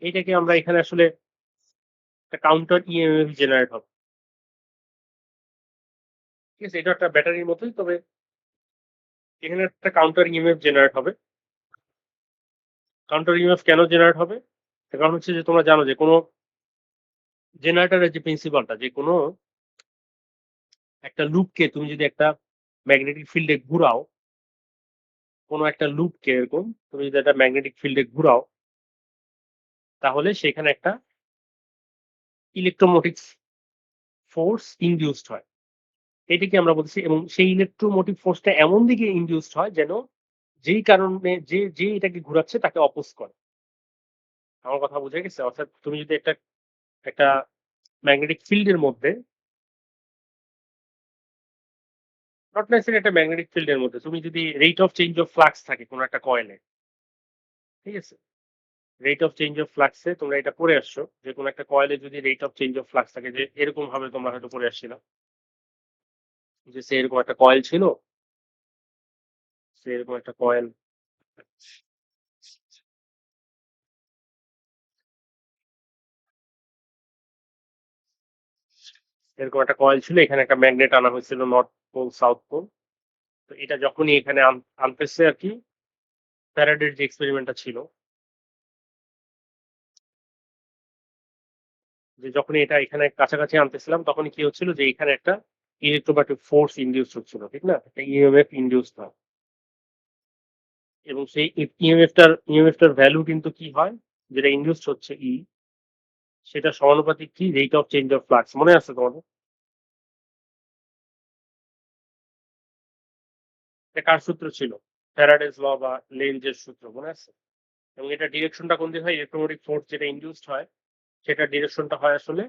এইটাকে আমরা এখানে আসলে একটা কাউন্টার ইএমএফ জেনারেট হবে। ঠিক আছে? এটা একটা ব্যাটারির মতোই, তবে এখানে একটা কাউন্টার ইএমএফ জেনারেট হবে। কাউন্টার ইএমএফ কেন জেনারেট হবে? তার কারণ হচ্ছে যে তোমরা জানো যে কোনো জেনারেটরের যে প্রিন্সিপালটা, যে কোনো একটা লুপকে তুমি যদি একটা ম্যাগনেটিক ফিল্ডে ঘুরাও, কোনো একটা লুপকে এরকম তুমি যদি একটা ম্যাগনেটিক ফিল্ডে ঘুরাও, তাহলে সেখানে একটা ইলেকট্রোমোটিভ ফোর্স ইনডিউসড হয়। এটাকে আমরা বলছি, এবং সেই ইলেকট্রোমোটিভ ফোর্সটা এমন দিকে ইনডিউসড হয় যেন যেই কারণে যে এটাকে ঘুরাচ্ছে তাকে অপোজ করে। আমার কথা বুঝে গেছে? অর্থাৎ তুমি যদি একটা একটা ম্যাগনেটিক ফিল্ডের মধ্যে, নট নেসেসারি একটা ম্যাগনেটিক ফিল্ডের মধ্যে, তুমি যদি rate of change of flux থাকে কোনো একটা কয়েলে, ঠিক আছে? রেট অফ চেঞ্জ অফ ফ্লাক্সে তোমরা এটা পড়ে আসছো যে কোনো একটা কয়েলে যদি rate of change of flux থাকে, যে এরকম ভাবে তোমরা হয়তো পড়ে আসছিলাম যে সে এরকম একটা কয়েল ছিল, সে এরকম একটা কয়েল, এরকম একটা কয়েল ছিল, এখানে একটা ম্যাগনেট আনা হয়েছিল নর্থ পোল সাউথ পোল। তো এটা যখনই এখানে আনতেছে আর কি, ফ্যারাডের যে এক্সপেরিমেন্টটা ছিল, যে যখনই এটা এখানে কাছাকাছি আনতেছিলাম তখনই কি হচ্ছিল যে এখানে একটা ইলেকট্রোম্যাগনেটিক ফোর্স ইনডিউস হচ্ছিল, ঠিক না? একটা ইএমএফ ইনডিউস হয়, এবং সেই ইএমএফটার ভ্যালু কিন্তু কি হয়, যেটা ইনডিউস হচ্ছে সেটা সমানুপাতিক কি rate of change of flux, মনে আছে তোমাদের? এটা কার সূত্র ছিল? ফ্যারাডেজ ল বা লেঞ্জের সূত্র, মনে আছে? এবং এটা ডিরেকশনটা কোন দিকে হয়, ইলেকট্রোমোটিভ ফোর্স যেটা ইনডিউসড হয় সেটা ডিরেকশনটা হয় আসলে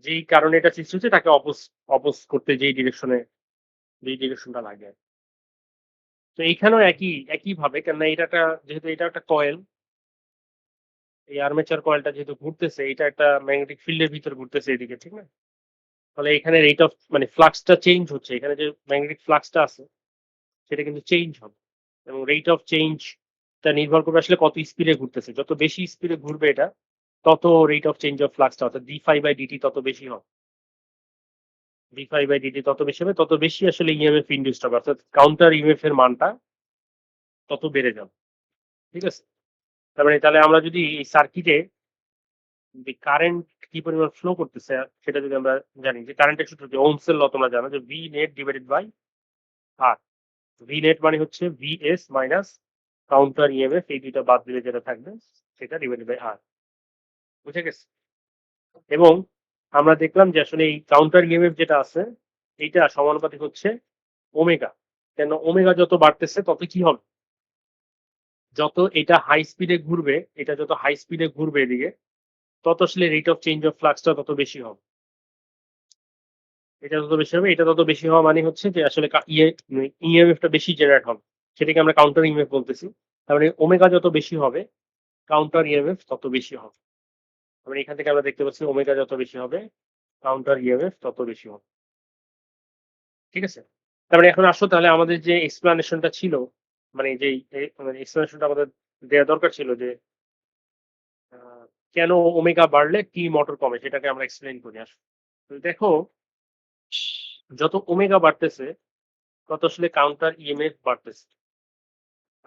যেই কারণে এটা সৃষ্টি হচ্ছে তাকে অপোজ অপোজ করতে যেই ডিরেকশনটা লাগে। তো এইখানেও একই ভাবে, কেননা যেহেতু এটা একটা কয়েল, এই আর্মেচার কয়েলটা যেহেতু ঘুরতেছে, এটা একটা ম্যাগনেটিক ফিল্ডের ভিতর ঘুরতেছে এদিকে, ঠিক না? ফলে এখানে রেট অফ মানে ফ্লাক্সটা চেঞ্জ হচ্ছে, এখানে যে ম্যাগনেটিক ফ্লাক্সটা আছে সেটা কিন্তু চেঞ্জ হবে, এবং রেট অফ চেঞ্জটা নির্ভর করবে আসলে কত স্পিডে ঘুরতেছে। যত বেশি স্পিডে ঘুরবে এটা, তত রেট অফ চেঞ্জ অফ ফ্লাক্সটা অর্থাৎ d∅/dt তত বেশি হবে। d∅/dt তত বেশি হবে, তত বেশি আসলে ইএমএফ ইনডিউসড হবে, অর্থাৎ কাউন্টার ইএমএফ এর মানটা তত বেড়ে যাবে। ঠিক আছে? তার মানে তাহলে আমরা যদি এই সার্কিটে যে কারেন্ট কি পরিমাণ ফ্লো করতেছে সেটা যদি আমরা জানি, যে কারেন্টের সূত্র, যে ওহমস এর ল তোমরা জানো, যে V net divided by R. V net মানে হচ্ছে ভিএস মাইনাস কাউন্টার ইএমএফ, এই দুইটা বাদ দিলে যেটা থাকবে সেটা ডিভাইডেড বাই আর। বুঝে গেছে? এবং আমরা দেখলাম যে আসলে এই কাউন্টার ইএমএফ যেটা আছে এইটা সমানুপাতিক হচ্ছে ওমেগা। কেন? ওমেগা যত বাড়তেছে তত কি হবে, যত এটা হাই স্পিডে ঘুরবে, এটা যত হাই স্পিডে ঘুরবে এদিকে, তত আসলে রেট অফ চেঞ্জ অফ ফ্লাক্সটা তত বেশি হবে। এটা তত বেশি হবে, এটা তত বেশি হওয়া মানে হচ্ছে যে আসলে ইএমএফটা বেশি জেনারেট হবে, সেটাকে আমরা কাউন্টার ইএমএফ বলতেছি। তার মানে ওমেগা যত বেশি হবে, কাউন্টার ইএমএফ তত বেশি হবে। তার মানে এখান থেকে আমরা দেখতে পাচ্ছি ওমেগা যত বেশি হবে, কাউন্টার ইএমএফ তত বেশি হবে। ঠিক আছে? তার মানে এখন আসো তাহলে আমাদের যে এক্সপ্লানেশনটা ছিল, মানে যেই মানে এক্সপ্লানেশনটা আমাদের দেওয়া দরকার ছিল, যে কেন ওমেগা বাড়লে টি মোটর কমে, সেটাকে আমরা এক্সপ্লেন করি। আসো তো দেখো, যত ওমেগা বাড়তেছে তত আসলে কাউন্টার ইএমএফ বাড়তেছে।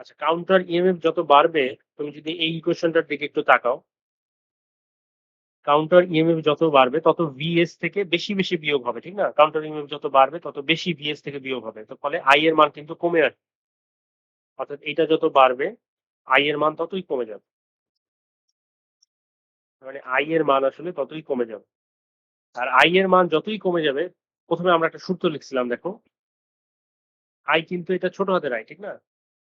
আচ্ছা, কাউন্টার ইএমএফ যত বাড়বে, তুমি যদি এই ইকুয়েশনটার দিকে একটু তাকাও, কাউন্টার ইএমএফ যত বাড়বে তত ভিএস থেকে বেশি বেশি বিয়োগ হবে, ঠিক না? কাউন্টার ইএমএফ যত বাড়বে তত বেশি ভিএস থেকে বিয়োগ হবে, তো ফলে আই এর মান কিন্তু কমে আসবে। অর্থাৎ এটা যত বাড়বে আই এর মান ততই কমে যাবে, মানে আই এর মান আসলে ততই কমে যাবে। আর আই এর মান যতই কমে যাবে, প্রথমে আমরা একটা সূত্র লিখছিলাম, দেখো আই কিন্তু এটা ছোট হাতের আই, ঠিক না?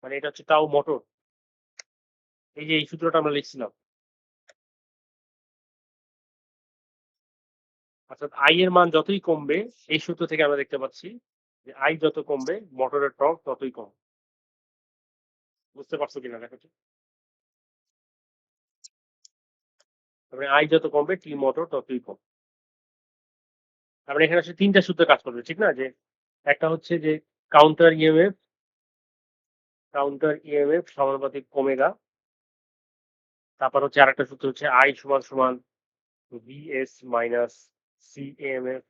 মানে এটা হচ্ছে তাও মোটর, এই যে এই সূত্রটা আমরা লিখছিলাম। অর্থাৎ আই এর মান যতই কমবে, এই সূত্র থেকে আমরা দেখতে পাচ্ছি যে আই যত কমবে মোটরের টর্ক ততই কম। বুঝতে পারছো কিনা দেখো তো? তারপরে আই যত কমবে টি মোটর ততই কম। তারপরে এখানে আসলে ৩ টা সূত্রে কাজ করবে, ঠিক না? যে একটা হচ্ছে যে কাউন্টার ইএমএফ সমানুপাতিক ওমেগা। তারপর হচ্ছে আরেকটা সূত্র হচ্ছে আই সমান সমান ভিএস মাইনাস সিএমএফ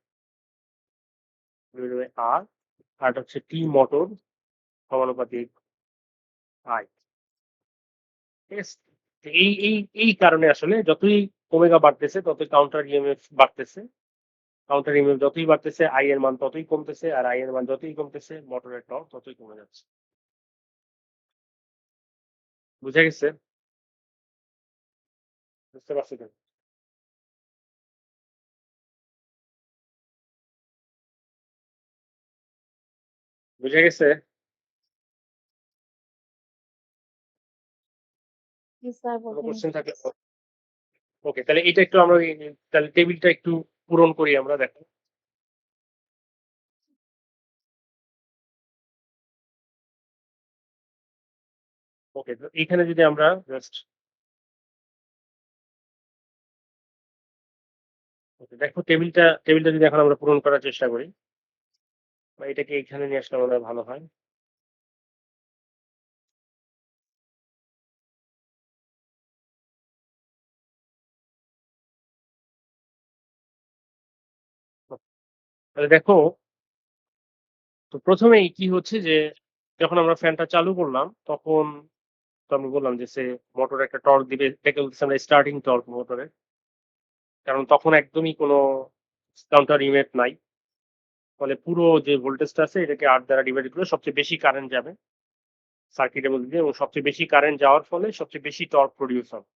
আর। আর হচ্ছে টি মোটর সমানুপাতিক আই। ঠিক আছে? তো এই কারণে আসলে যতই ওমেগা বাড়তেছে ততই কাউন্টার ইএমএফ বাড়তেছে। কাউন্টার ইএমএফ যতই বাড়তেছে আই এর মান ততই কমতেছে, আর আই এর মান যতই কমতেছে মোটরের টর্ক ততই কমে যাচ্ছে। বুঝা গেছে? বুঝতে পারছি তো? বুঝা গেছে? জি স্যার কোনো বোঝা কোশ্চেন গেছে। থাকলে ওকে, তাহলে এটা একটু আমরা তাহলে টেবিলটা একটু পূরণ করি আমরা, দেখো। ওকে, তো এইখানে যদি আমরা জাস্ট দেখো টেবিলটা যদি এখন আমরা পূরণ করার চেষ্টা করি, বা এটাকে এখানে নিয়ে আসলে আমাদের ভালো হয়। তাহলে দেখো, তো প্রথমেই কি হচ্ছে যে যখন আমরা ফ্যানটা চালু করলাম তখন তো আমি বললাম যে সে মোটর একটা টর্ক দিবে, এটাকে বলতেছি আমরা স্টার্টিং টর্ক মোটরের। কারণ তখন একদমই কোনো কাউন্টার ইমেট নাই। ফলে পুরো যে ভোল্টেজটা আছে এটাকে ৮ দ্বারা ডিভাইড করে সবচেয়ে বেশি কারেন্ট যাবে সার্কিটের মধ্যে দিয়ে, এবং সবচেয়ে বেশি কারেন্ট যাওয়ার ফলে সবচেয়ে বেশি টর্ক প্রডিউস হবে,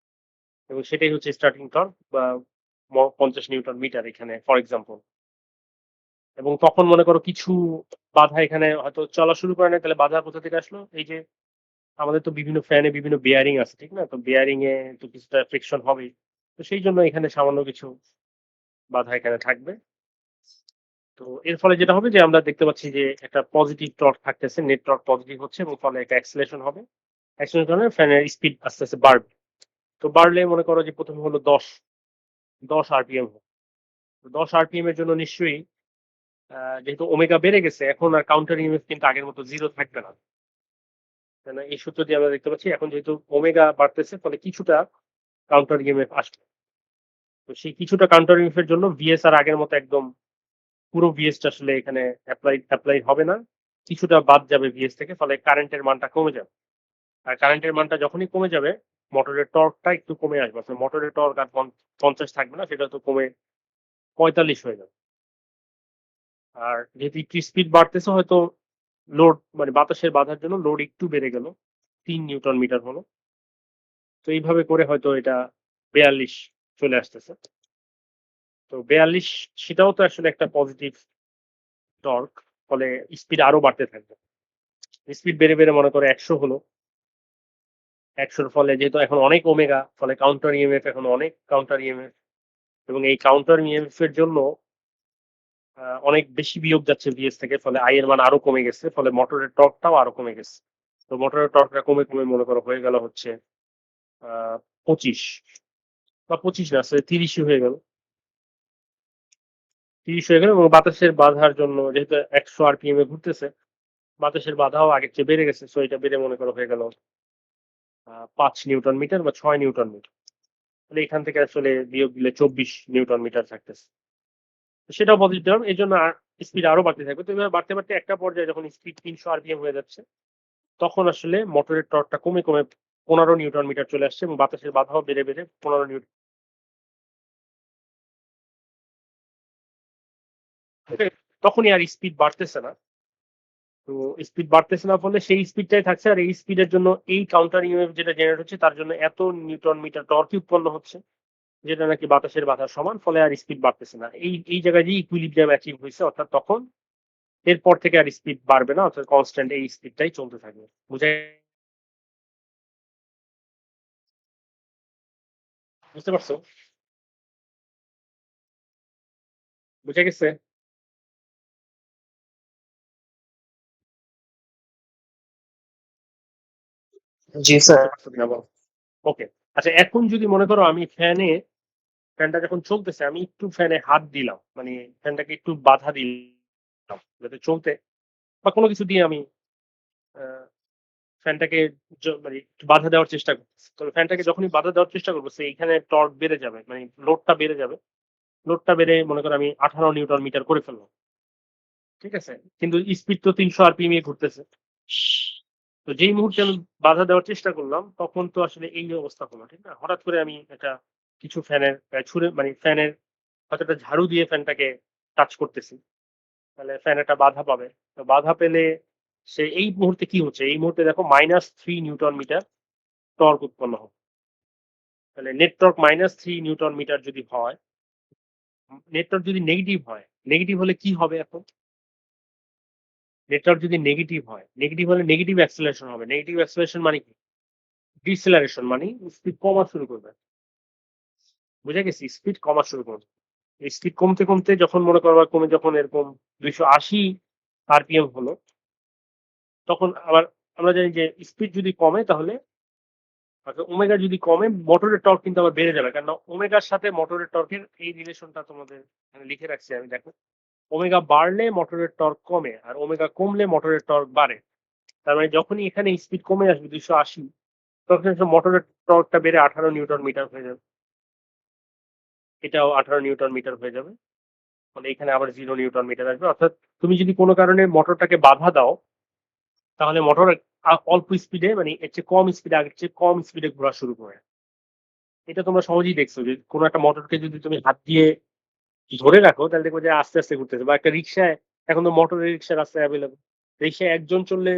এবং সেটাই হচ্ছে স্টার্টিং টর্ক বা 50 নিউটন মিটার এখানে ফর এক্সাম্পল। এবং তখন মনে করো কিছু বাধা এখানে হয়তো চলা শুরু করে না, তাহলে বাধা কোথা থেকে আসলো? এই যে আমাদের তো বিভিন্ন ফ্যানে বিভিন্ন বেয়ারিং আছে, ঠিক না? তো বেয়ারিং এ তো কিছুটা ফ্রিকশন হবেই। তো সেই জন্য এখানে সামান্য কিছু বাধা এখানে থাকবে। তো এর ফলে যেটা হবে যে আমরা দেখতে পাচ্ছি যে একটা পজিটিভ টর্ক থাকতেছে, নেট টর্ক পজিটিভ হচ্ছে, এবং ফলে একটা অ্যাক্সিলারেশন হবে। অ্যাক্সিলারেশন হলে ফ্যানের স্পিড আস্তে আস্তে বাড়বে। তো বাড়লে মনে করো যে প্রথমে হলো 10 আরপিএম। 10 আরপিএম এর জন্য নিশ্চয়ই যেহেতু ওমেগা বেড়ে গেছে এখন আর কাউন্টার ইএমএফ কিন্তু আগের মতো জিরো থাকবে না। তাই না? এই সূত্র দিয়ে আমরা দেখতে পাচ্ছি এখন যেহেতু ওমেগা বাড়তেছে ফলে কিছুটা কাউন্টার ইএমএফ আসবে। তো সেই কিছুটা কাউন্টার ইএমএফ এর জন্য ভিএস আর আগের মতো একদম পুরো ভিএস টা আসলে এখানে অ্যাপ্লাই হবে না। কিছুটা বাদ যাবে ভিএস থেকে, ফলে কারেন্টের মানটা কমে যাবে। আর কারেন্টের মানটা যখনই কমে যাবে মোটরের টর্কটা একটু কমে আসবে। আসলে মোটরের টর্ক আর 50 থাকবে না, সেটা তো কমে 45 হয়ে যাবে। আর যেহেতু একটু স্পিড বাড়তেছে হয়তো লোড মানে বাতাসের বাধার জন্য লোড একটু বেড়ে গেল, ৩ নিউটন মিটার হলো। তো এইভাবে করে হয়তো এটা ৪২ চলে আসতেছে। তো ৪২ সেটাও তো আসলে একটা পজিটিভ টর্ক, ফলে স্পিড আরো বাড়তে থাকবে। স্পিড বেড়ে বেড়ে মনে করো ১০০ হলো। ১০০ ফলে যেহেতু এখন অনেক ওমেগা, ফলে কাউন্টার ইএমএফ এখন অনেক কাউন্টার ইএমএফ, এবং এই কাউন্টার ইএমএফ এর জন্য অনেক বেশি বিয়োগ যাচ্ছে ভিএস থেকে, ফলে আই এর মান আরো কমে গেছে, ফলে মোটরের টর্কটাও আরো কমে গেছে। তো মোটরের টর্কটা কমে কমে মনে করো হয়ে গেল হচ্ছে ২৫ বা ২৫ না, আসলে ৩০ই হয়ে গেল। ৩০ হয়ে গেল, এবং বাতাসের বাধার জন্য যেহেতু ১০০ আরপিএম এ ঘুরতেছে, বাতাসের বাধাও আগের চেয়ে বেড়ে গেছে। সো এটা বেড়ে মনে করো হয়ে গেল ৫ নিউটন মিটার বা ৬ নিউটন মিটার। তাহলে এখান থেকে আসলে বিয়োগ দিলে ২৪ নিউটন মিটার থাকতেছে। তো সেটাও পজিটিভ টার্ম, এই জন্য স্পিড আরো বাড়তে থাকবে। তো এভাবে বাড়তে বাড়তে একটা পর্যায়ে যখন স্পিড ৩০০ আরপিএম হয়ে যাচ্ছে তখন আসলে মোটরের টর্কটা কমে কমে ১৫ নিউটন মিটার চলে আসছে, এবং বাতাসের বাধাও বেড়ে বেড়ে ১৫ নিউটন। তখনই আর স্পিড বাড়তেছে না। তো স্পিড বাড়তেছে না বলে সেই স্পিডটাই থাকছে, আর এই স্পিডের জন্য এই কাউন্টার ইএমএফ যেটা জেনারেট হচ্ছে তার জন্য এত নিউটন মিটার টর্ক উৎপন্ন হচ্ছে, যেটা নাকি বাতাসের বাধার সমান, ফলে আর স্পিড বাড়তেছে না। এই জায়গায় যে ইকুইলিব্রিয়াম অ্যাচিভ হয়েছে, অর্থাৎ তখন এরপর থেকে আর স্পিড বাড়বে না, অর্থাৎ কনস্ট্যান্ট এই স্পিডটাই চলতে থাকবে। বুঝে বুঝতে পারছো? বুঝে গেছে? জি স্যার। বুঝতে পারছো কিনা বলো? ওকে। আচ্ছা, এখন যদি মনে করো আমি ফ্যানে ফ্যানটা যখন চলতেছে আমি একটু ফ্যানে হাত দিলাম, মানে ফ্যানটাকে একটু বাধা দিলাম যাতে চলতে, বা কোনো কিছু দিয়ে আমি ফ্যানটাকে মানে একটু বাধা দেওয়ার চেষ্টা করতেছি। তবে ফ্যানটাকে যখনই বাধা দেওয়ার চেষ্টা করবো এইখানে টর্ক বেড়ে যাবে, মানে লোডটা বেড়ে যাবে। লোডটা বেড়ে মনে করো আমি 18 নিউটন মিটার করে ফেললাম। ঠিক আছে? কিন্তু স্পিড তো 300 আরপিএম এ ঘুরতেছে। তো যেই মুহূর্তে আমি বাধা দেওয়ার চেষ্টা করলাম তখন তো আসলে এই অবস্থা হলো, ঠিক না? হঠাৎ করে আমি একটা কিছু ফ্যানের ছুঁড়ে, মানে ফ্যানের হয়তো একটা ঝাড়ু দিয়ে ফ্যানটাকে টাচ করতেছি। তাহলে ফ্যান একটা বাধা পাবে। তো বাধা পেলে সে এই মুহূর্তে কি হচ্ছে? এই মুহূর্তে দেখো -3 নিউটন মিটার টর্ক উৎপন্ন হবে। তাহলে নেট টর্ক -3 নিউটন মিটার যদি হয়, নেট টর্ক যদি নেগেটিভ হয়, নেগেটিভ হলে কি হবে এখন? নেট টর্ক যদি নেগেটিভ হয়, নেগেটিভ হলে নেগেটিভ অ্যাক্সেলারেশন হবে। নেগেটিভ অ্যাক্সেলারেশন মানে কি? ডিসেলারেশন, মানে স্পিড কমা শুরু করবে। বুঝা গেছে? স্পিড কমা শুরু করবে। স্পিড কমতে, কমতে যখন মনে করবা কমে যখন এরকম 280 আরপিএম হলো, তখন আবার আমরা জানি যে স্পিড যদি কমে তাহলে ওমেগা যদি কমে মোটরের টর্ক কিন্তু আবার বেড়ে যাবে। কারণ ওমেগার সাথে মোটরের টর্কের এই রিলেশনটা তোমাদের এখানে লিখে রাখছি আমি, দেখো। ওমেগা বাড়লে মোটরের টর্ক কমে আর ওমেগা কমলে মোটরের টর্ক বাড়ে। তার মানে যখনই এখানে স্পিড কমে আসবে 280, তখন মোটরের টর্কটা বেড়ে 18 নিউটন মিটার হয়ে যাবে। এটাও 18 নিউটন মিটার হয়ে যাবে। ফলে এখানে আবার 0 নিউটন মিটার আসবে। অর্থাৎ তুমি যদি কোনো কারণে মোটরটাকে বাধা দাও, তাহলে মোটর অল্প স্পিডে, মানে এর চেয়ে কম স্পিডে, আগের চেয়ে কম স্পিডে ঘোরা শুরু করে। এটা তোমরা সহজেই দেখছো যে কোনো একটা মোটরকে যদি তুমি হাত দিয়ে ধরে রাখো তাহলে দেখবে যে আস্তে আস্তে ঘুরতেছে। বা একটা রিক্সায়, এখন তো মোটর রিক্সা রাস্তায় অ্যাভেলেবল, রিক্সায় একজন চললে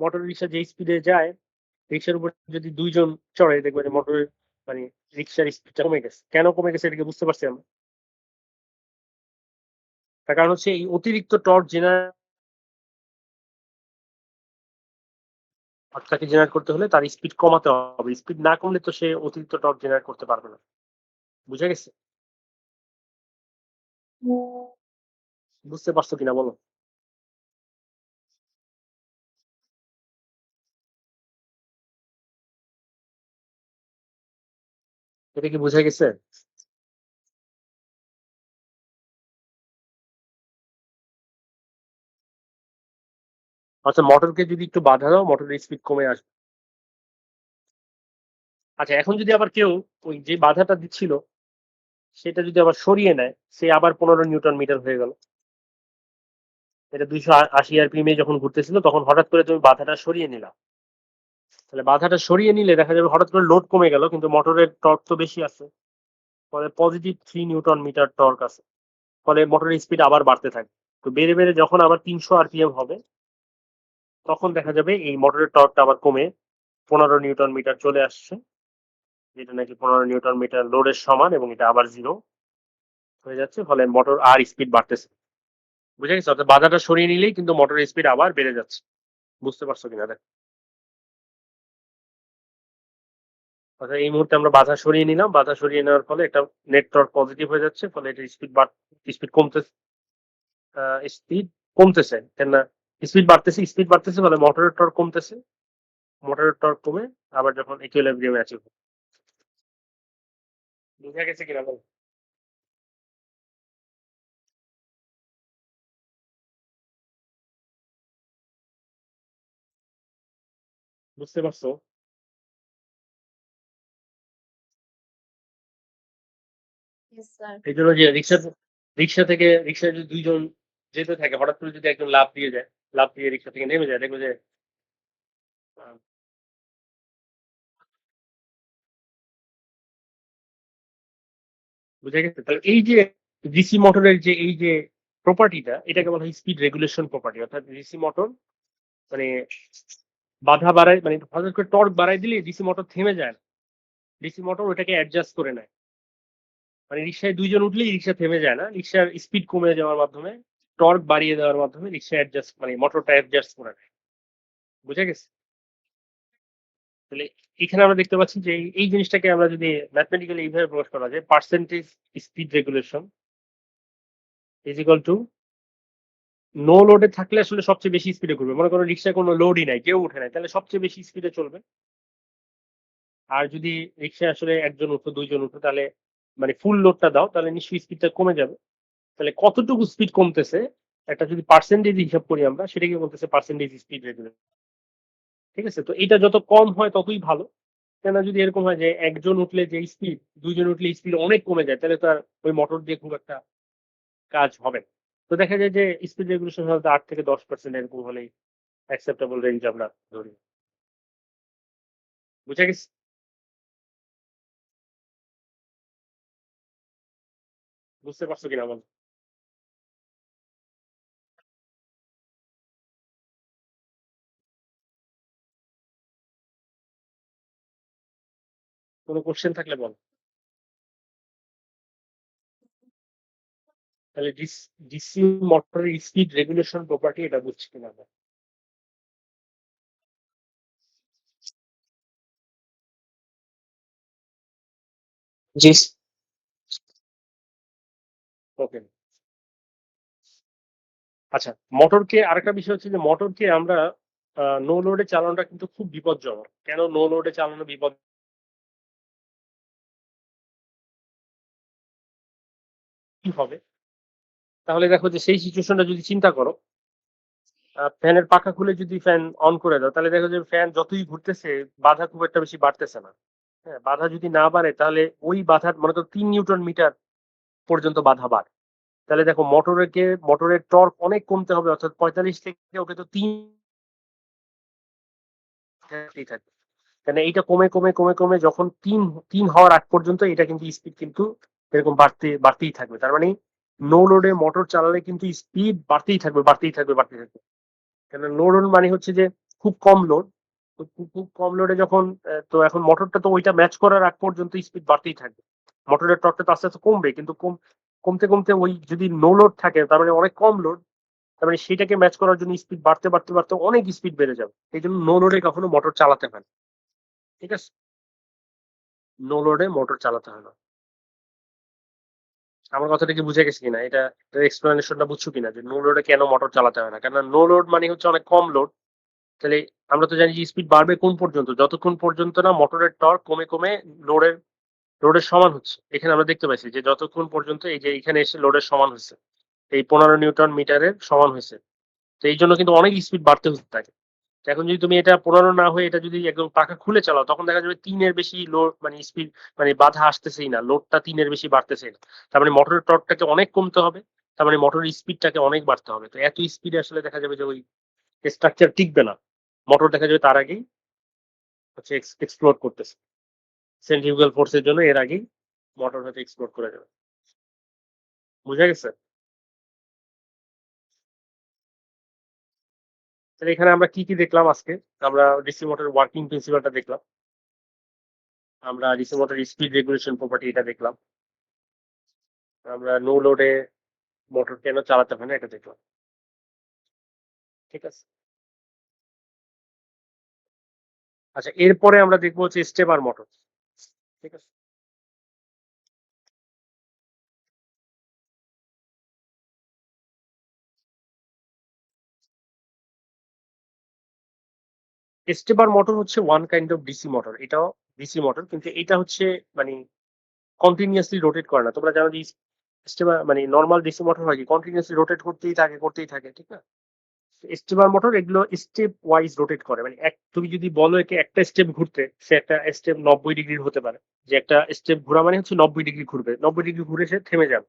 মোটর রিক্সা যে স্পিডে যায়, রিক্সার উপর যদি দুইজন চড়ে দেখবে যে মোটরের, মানে রিক্সার স্পিডটা কমে গেছে। কেন কমে গেছে এটাকে বুঝতে পারছি আমরা। তার কারণ হচ্ছে এই অতিরিক্ত টর্ক টর্কটাকে জেনারেট করতে হলে তার স্পিড কমাতে হবে। স্পিড না কমলে তো সে অতিরিক্ত টর্ক জেনারেট করতে পারবে না। বুঝা গেছে? বুঝতে পারছো কিনা বলো? এটা কি বোঝা গেছে? আচ্ছা, মোটরকে যদি একটু বাধা দাও মোটরের স্পিড কমে আসবে। আচ্ছা, এখন যদি আবার কেউ ওই যে বাধাটা দিচ্ছিল সেটা যদি আবার সরিয়ে নেয়, সে আবার 15 নিউটন মিটার হয়ে গেল। এটা 280 আরপিএম এ যখন ঘুরতেছিল তখন হঠাৎ করে তুমি বাধাটা সরিয়ে নিলা। তাহলে বাধাটা সরিয়ে নিলে দেখা যাবে হঠাৎ করে লোড কমে গেল কিন্তু মোটরের টর্ক তো বেশি আছে। ফলে +3 নিউটন মিটার টর্ক আছে। ফলে মোটরের স্পিড আবার বাড়তে থাকে। তো বেড়ে বেড়ে যখন আবার 300 আরপিএম হবে, তখন দেখা যাবে এই মোটরের টর্কটা আবার কমে 15 নিউটন মিটার চলে আসছে, যেটা নাকি 15 নিউটন মিটার লোডের সমান, এবং এটা আবার 0 হয়ে যাচ্ছে। ফলে মোটর আর স্পিড বাড়তেছে। বুঝে গেছে? অর্থাৎ বাধাটা সরিয়ে নিলেই কিন্তু মোটরের স্পিড আবার বেড়ে যাচ্ছে। বুঝতে পারছো কিনা দেখ। অর্থাৎ এই মুহূর্তে আমরা বাধা সরিয়ে নিলাম, বাধা সরিয়ে নেওয়ার ফলে একটা নেট টর্ক পজিটিভ হয়ে যাচ্ছে, ফলে এটা স্পিড কমতেছে। স্পিড কমতেছে কেন না, স্পিড বাড়তেছে, স্পিড বাড়তেছে ফলে মোটরের টর্ক কমতেছে। মোটরের টর্ক কমে আবার যখন ইকুইলিব্রিয়ামে অ্যাচিভ হবে। বুঝা গেছে কিনা বল? বুঝতে পারছো? এই জন্য যে রিক্সা থেকে রিক্সায় যদি দুইজন যেতে থাকে, হঠাৎ করে যদি একজন লাফ দিয়ে যায়, লাফ দিয়ে রিক্সা থেকে নেমে যায়, দেখবে যে আহ, বুঝা গেছে? তাহলে এই যে ডিসি মোটরের যে এই যে প্রপার্টিটা, এটাকে বলা হয় স্পিড রেগুলেশন প্রপার্টি। অর্থাৎ ডিসি মোটর, মানে বাধা বাড়ায়, মানে হঠাৎ করে টর্ক বাড়ায় দিলে ডিসি মোটর থেমে যায় না। ডিসি মোটর ওটাকে অ্যাডজাস্ট করে নেয়। মানে রিক্সায় দুইজন উঠলেই রিক্সা থেমে যায় না, রিক্সার স্পিড কমে যাওয়ার মাধ্যমে, টর্ক বাড়িয়ে দেওয়ার মাধ্যমে রিক্সা অ্যাডজাস্ট, মানে মোটরটা অ্যাডজাস্ট করে নেয়। বুঝা গেছে? তাহলে এখানে আমরা দেখতে পাচ্ছি যে এই জিনিসটাকে আমরা যদি ম্যাথমেটিক্যালি এইভাবে প্রকাশ করা যায়, percentage speed regulation is equal to, no লোডে থাকলে আসলে সবচেয়ে বেশি স্পিডে ঘুরবে। মনে করো রিক্সায় কোনো লোডই নাই, কেউ উঠে নাই, তাহলে সবচেয়ে বেশি স্পিডে চলবে। আর যদি রিক্সায় আসলে একজন উঠো দুইজন উঠো, তাহলে মানে ফুল লোডটা দাও তাহলে নিশ্চয়ই স্পিডটা কমে যাবে। তাহলে কতটুকু স্পিড কমতেছে একটা যদি পার্সেন্টেজ হিসাব করি আমরা সেটাকে বলতেছে পার্সেন্টেজ স্পিড রেগুলেশন। ঠিক আছে? তো এটা যত কম হয় ততই ভালো। কেননা যদি এরকম হয় যে একজন উঠলে যে স্পিড, ২ জন উঠলে স্পিড অনেক কমে যায় তাহলে তো আর ওই মোটর দিয়ে খুব একটা কাজ হবে না। তো দেখা যায় যে স্পিড রেগুলেশন হয়তো ৮ থেকে ১০% এরকম হলেই অ্যাকসেপ্টেবল রেঞ্জ আমরা ধরি। বুঝা গেছে? বুঝতে পারছো কিনা বলো? কোন কোয়েশ্চেন থাকলে বলো। তাহলে ডিসি মোটরের স্পিড রেগুলেশন প্রপার্টি এটা বুঝছি কিনা আমরা। জি। ওকে। আচ্ছা, মোটরকে আরেকটা বিষয় হচ্ছে যে মোটরকে আমরা নো লোডে চালানোটা কিন্তু খুব বিপজ্জনক। কেন নো লোডে চালানো বিপদ কি হবে? তাহলে দেখো যে সেই সিচুয়েশনটা যদি চিন্তা করো, ফ্যানের পাখা খুলে যদি ফ্যান অন করে দাও তাহলে দেখো যে ফ্যান যতই ঘুরতেছে বাধা খুব একটা বেশি বাড়তেছে না। হ্যাঁ? বাধা যদি না বাড়ে তাহলে ওই বাধার মনে করো ৩ নিউটন মিটার পর্যন্ত বাধা বাড়ে। তাহলে দেখো মোটরের টর্ক অনেক কমতে হবে অর্থাৎ ৪৫ থেকে ওকে তো ৩ থাকতেই থাকবে। কারণ এইটা কমে যখন ৩ হওয়ার আগ পর্যন্ত এটা কিন্তু স্পিড কিন্তু এরকম বাড়তেই থাকবে। তার মানে নো লোডে মোটর চালালে কিন্তু স্পিড বাড়তেই থাকবে। কেন নো লোড মানে হচ্ছে যে খুব কম লোড। তো খুব কম লোডে যখন তো এখন মোটরটা তো ওইটা ম্যাচ করার আগ পর্যন্ত স্পিড বাড়তেই থাকবে। মোটরের টর্কটা তো আস্তে কমবে কিন্তু কমতে ওই যদি নো লোড থাকে তার মানে অনেক কম লোড তার মানে সেটাকে ম্যাচ করার জন্য স্পিড বাড়তে অনেক স্পিড বেড়ে যাবে। এই জন্য নো লোডে কখনো মোটর চালাতে হয় না। ঠিক আছে? নো লোডে মোটর চালাতে হয় না। আমার কথাটা কি বুঝে গেছে কিনা? এটার এক্সপ্লেনেশনটা বুঝছো কিনা? যে নো লোডে কেন মোটর চালাতে হয় না? কেননা নো লোড মানে হচ্ছে অনেক কম লোড। তাহলে আমরা তো জানি যে স্পিড বাড়বে কোন পর্যন্ত? যতক্ষণ পর্যন্ত না মোটরের টর্ক কমে লোডের লোডের সমান হচ্ছে। এখানে আমরা দেখতে পাইছি যে যতক্ষণ পর্যন্ত এই যে এখানে এসে লোডের সমান হচ্ছে। এই ১৫ নিউটন মিটারের সমান হইছে। তো এইজন্য কিন্তু অনেক স্পিড বাড়তে হতে থাকে। তো এখন যদি তুমি এটা ১৫ না হয়ে এটা যদি একদম পাখা খুলে চালাও তখন দেখা যাবে ৩ এর বেশি লোড মানে স্পিড মানে বাধা আসতেছেই না। লোডটা ৩ এর বেশি বাড়তেছেই না। তার মানে মোটরের টর্কটাকে অনেক কমতে হবে। তার মানে মোটরের স্পিডটাকে অনেক বাড়তে হবে। তো এত স্পিডে আসলে দেখা যাবে যে ওই স্ট্রাকচার টিকবে না। মোটর দেখা যাবে তার আগেই হচ্ছে এক্সপ্লোড করতেছে। সেন্ট্রিফুগাল ফোর্স এর জন্য এর আগেই মোটর হয়তো এক্সপ্লোড করে যাবে। বুঝা গেছে? তাহলে এখানে আমরা কি দেখলাম আজকে? আমরা ডিসি মোটরের ওয়ার্কিং প্রিন্সিপালটা দেখলাম। আমরা ডিসি মোটরের স্পিড রেগুলেশন প্রপার্টি এটা দেখলাম। আমরা নো লোডে মোটর কেন চালাতে হয় না এটা দেখলাম। ঠিক আছে? আচ্ছা এরপরে আমরা দেখবো হচ্ছে স্টেপার মোটর। ঠিক আছে? স্টেপার মোটর হচ্ছে one kind of DC motor. এটাও ডিসি মোটর কিন্তু এটা হচ্ছে মানে কন্টিনিউয়াসলি রোটেট করে না। তোমরা জানো যে স্টেপার মানে নরমাল ডিসি মোটর হয় কি কন্টিনিউয়াসলি রোটেট করতেই থাকে। ঠিক না? স্টেপার মোটর এগুলো স্টেপ ওয়াইজ রোটেট করে। মানে তুমি যদি বলো একে একটা স্টেপ ঘুরতে সে একটা স্টেপ ৯০ ডিগ্রির হতে পারে। যে একটা স্টেপ ঘোরা মানে হচ্ছে ৯০ ডিগ্রি ঘুরবে। ৯০ ডিগ্রি ঘুরে সে থেমে যাবে।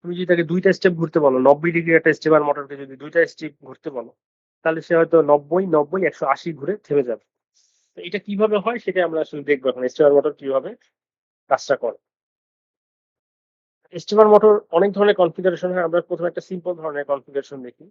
তুমি যদি তাকে ২ টা স্টেপ ঘুরতে বলো, ৯০ ডিগ্রির একটা স্টেপার মোটরকে যদি ২ টা স্টেপ ঘুরতে বলো, তাহলে সে হয়তো ৯০, ১৮০ ঘুরে থেমে যাবে। তো এটা কিভাবে হয় সেটা আমরা আসলে দেখবো এখন স্টেপার মোটর কিভাবে কাজটা করে। স্টেপার মোটর অনেক ধরনের কনফিগারেশন হয়। আমরা ১ম এ একটা সিম্পল ধরনের কনফিগারেশন দেখি।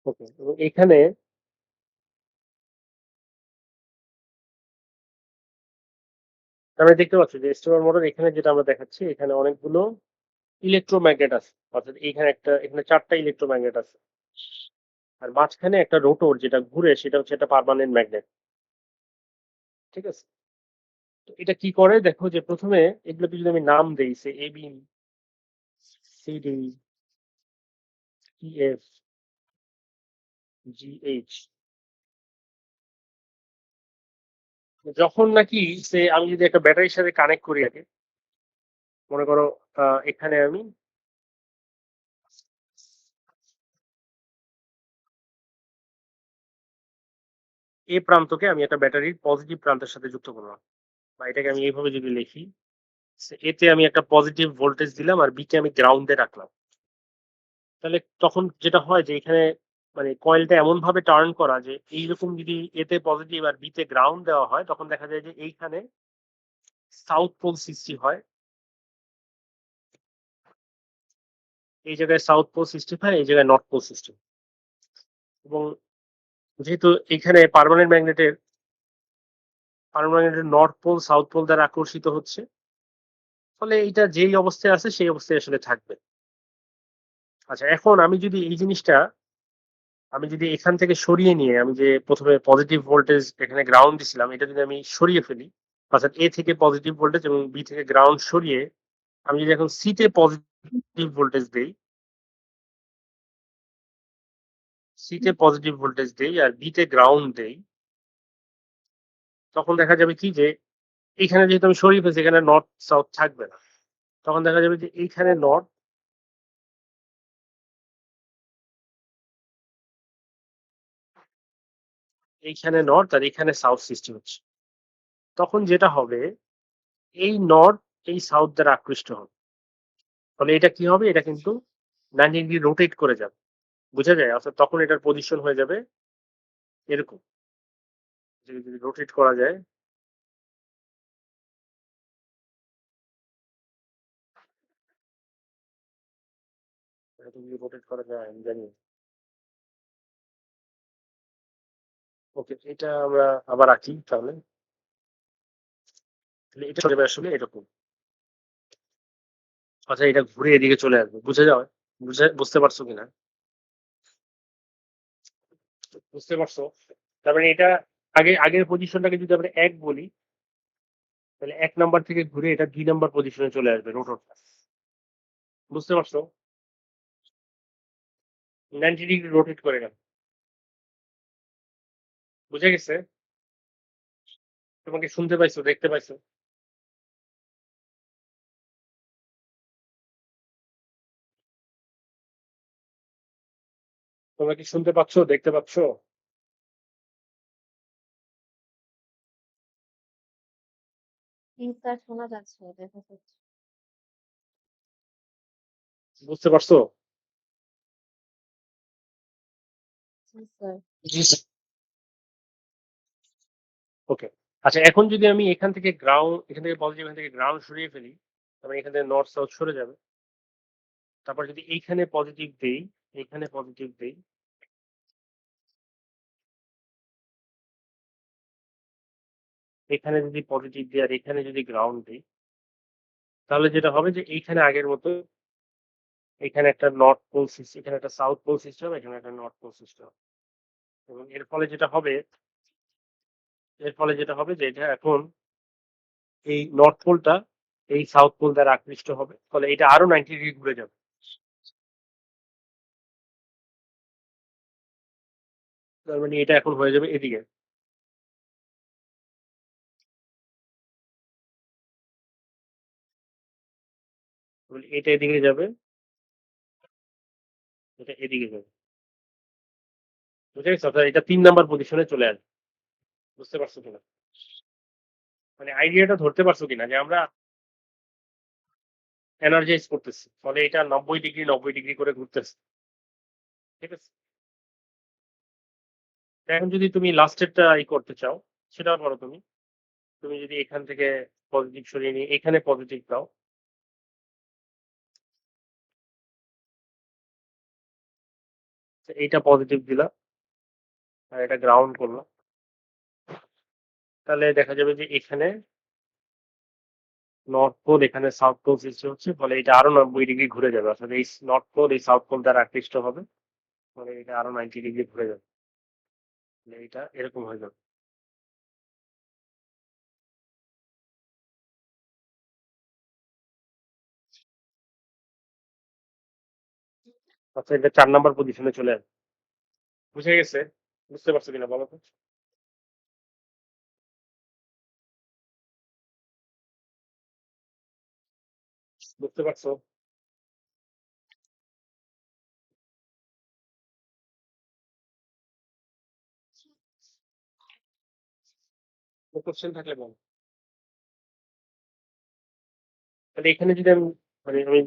ওকে, এবং এখানে আমরা দেখতে পাচ্ছি যে স্টেপার মোটর এখানে যেটা আমরা দেখাচ্ছি এখানে অনেকগুলো ইলেকট্রোম্যাগনেট আছে, অর্থাৎ এখানে এখানে 4টা ইলেকট্রোম্যাগনেট আছে। আর মাঝখানে একটা রোটর যেটা ঘুরে সেটা হচ্ছে একটা পার্মানেন্ট ম্যাগনেট। ঠিক আছে? তো এটা কি করে দেখো, যে প্রথমে এগুলোকে যদি আমি নাম দেই, সে A B, C D, E F, G H, যখন নাকি সে আমি যদি একটা ব্যাটারির সাথে কানেক্ট করি আগে, মনে করো এখানে আমি এ প্রান্তকে আমি একটা ব্যাটারির পজিটিভ প্রান্তের সাথে যুক্ত করলাম, বা এটাকে আমি এইভাবে যদি লিখি, এতে আমি একটা পজিটিভ ভোল্টেজ দিলাম আর বি কে আমি গ্রাউন্ডে রাখলাম। তাহলে তখন যেটা হয় যে এখানে মানে কয়েলটা এমন ভাবে টার্ন করা যে এইরকম যদি এতে পজিটিভ আর বিতে গ্রাউন্ড দেওয়া হয়, তখন দেখা যায় যে এইখানে সাউথ পোল সৃষ্টি হয়, এই জায়গায় সাউথ পোল সৃষ্টি হয়, এই জায়গায় নর্থ পোল সৃষ্টি হয়। এবং যেহেতু এখানে পারমানেন্টের নর্থ পোল সাউথ পোল দ্বারা আকর্ষিত হচ্ছে, ফলে এটা যেই অবস্থায় আছে সেই অবস্থায় আসলে থাকবে। আচ্ছা, এখন আমি যদি এখান থেকে সরিয়ে নিয়ে, আমি যে প্রথমে পজিটিভ ভোল্টেজ এখানে গ্রাউন্ড দিছিলাম, এটা যদি আমি সরিয়ে ফেলি, অর্থাৎ এ থেকে পজিটিভ ভোল্টেজ এবং বি থেকে গ্রাউন্ড সরিয়ে আমি যদি এখন সি তে পজিটিভ ভোল্টেজ দেই, সি তে পজিটিভ ভোল্টেজ দেই আর বি তে গ্রাউন্ড দেই, তখন দেখা যাবে কি যে এইখানে যেহেতু আমি সরিয়ে ফেলছি, এখানে নর্থ সাউথ থাকবে না। তখন দেখা যাবে যে এইখানে নর্থ আর এখানে সাউথ সৃষ্টি হচ্ছে। তখন যেটা হবে, এই নর্থ এই সাউথ দ্বারা আকৃষ্ট হবে, ফলে এটা কি হবে, এটা কিন্তু 90 ডিগ্রি রোটেট করে যাবে। বোঝা যায়? অর্থাৎ তখন এটার পজিশন হয়ে যাবে এরকম, যদি রোটেট করা যায়। এটা যদি রোটেট করা যায় আমি জানি। ওকে, এটা আমরা আবার আঁকি তাহলে। তাহলে এটা চলে যাবে আসলে এরকম। আচ্ছা, এটা ঘুরে এদিকে চলে আসবে, বুঝে যাবে? বুঝতে পারছো কিনা? বুঝতে পারছো? তার মানে এটা আগের পজিশনটাকে যদি আমরা 1 বলি, তাহলে 1 নাম্বার থেকে ঘুরে এটা 2 নাম্বার পজিশনে চলে আসবে রোটরটা। বুঝতে পারছো? 90 ডিগ্রি রোটেট করে গেল। বুঝে গেছে? তোমাকে শুনতে পাইছো, দেখতে পাইছো? তোমরা কি শুনতে পাচ্ছ, দেখতে পাচ্ছ? জি স্যার, শোনা যাচ্ছে, দেখা যাচ্ছে। বুঝতে পারছো? জি স্যার। জি স্যার। ওকে। আচ্ছা, এখন যদি আমি এখান থেকে পজিটিভ, এখান থেকে গ্রাউন্ড সরিয়ে ফেলি, তারপরে এখান থেকে নর্থ সাউথ সরে যাবে। তারপর যদি এইখানে পজিটিভ দেই, এইখানে পজিটিভ দেই, এখানে যদি পজিটিভ দিই আর এখানে যদি গ্রাউন্ড দিই, তাহলে যেটা হবে যে এইখানে আগের মতো এখানে একটা নর্থ পোল সিস্টেম, এখানে একটা সাউথ পোল সিস্টেম, এখানে একটা নর্থ পোল সিস্টেম। এবং এর ফলে যেটা হবে যে এটা এখন এই নর্থ পোলটা এই সাউথ পোল দ্বারা আকৃষ্ট হবে, ফলে এটা আরো 90 ডিগ্রি ঘুরে যাবে। তার মানে এটা এখন হয়ে যাবে এদিকে, এটা এদিকে যাবে, এটা এদিকে যাবে। বুঝে গেছো? অর্থাৎ এটা 3 নাম্বার পজিশনে চলে আসবে। বুঝতে পারছো কিনা? মানে আইডিয়াটা ধরতে পারছো কিনা যে আমরা এনার্জাইজ করতেছি, ফলে এটা 90 ডিগ্রি 90 ডিগ্রি করে ঘুরতেছে। ঠিক আছে? এখন যদি তুমি লাস্টেরটা করতে চাও, সেটা করো তুমি। তুমি যদি এখান থেকে পজিটিভ সরিয়ে নিয়ে এখানে পজিটিভ দাও, এইটা পজিটিভ দিলাম আর এটা গ্রাউন্ড করলাম, তাহলে দেখা যাবে যে এখানে নর্থ পোল, এখানে সাউথ পোল সৃষ্টি হচ্ছে, ফলে এটা আরো 90 ডিগ্রি ঘুরে যাবে, অর্থাৎ এই নর্থ পোল এই সাউথ পোল দ্বারা আকৃষ্ট হবে, ফলে এটা আরো 90 ডিগ্রি ঘুরে যাবে, এটা এরকম হয়ে যাবে। আচ্ছা, এটা 4 নাম্বার পজিশনে চলে আসবে। বুঝে গেছে? বুঝতে পারছো কিনা বলো তো? বুঝতে পারছো? কোশ্চেন থাকলে বল। তাহলে এখানে যদি আমি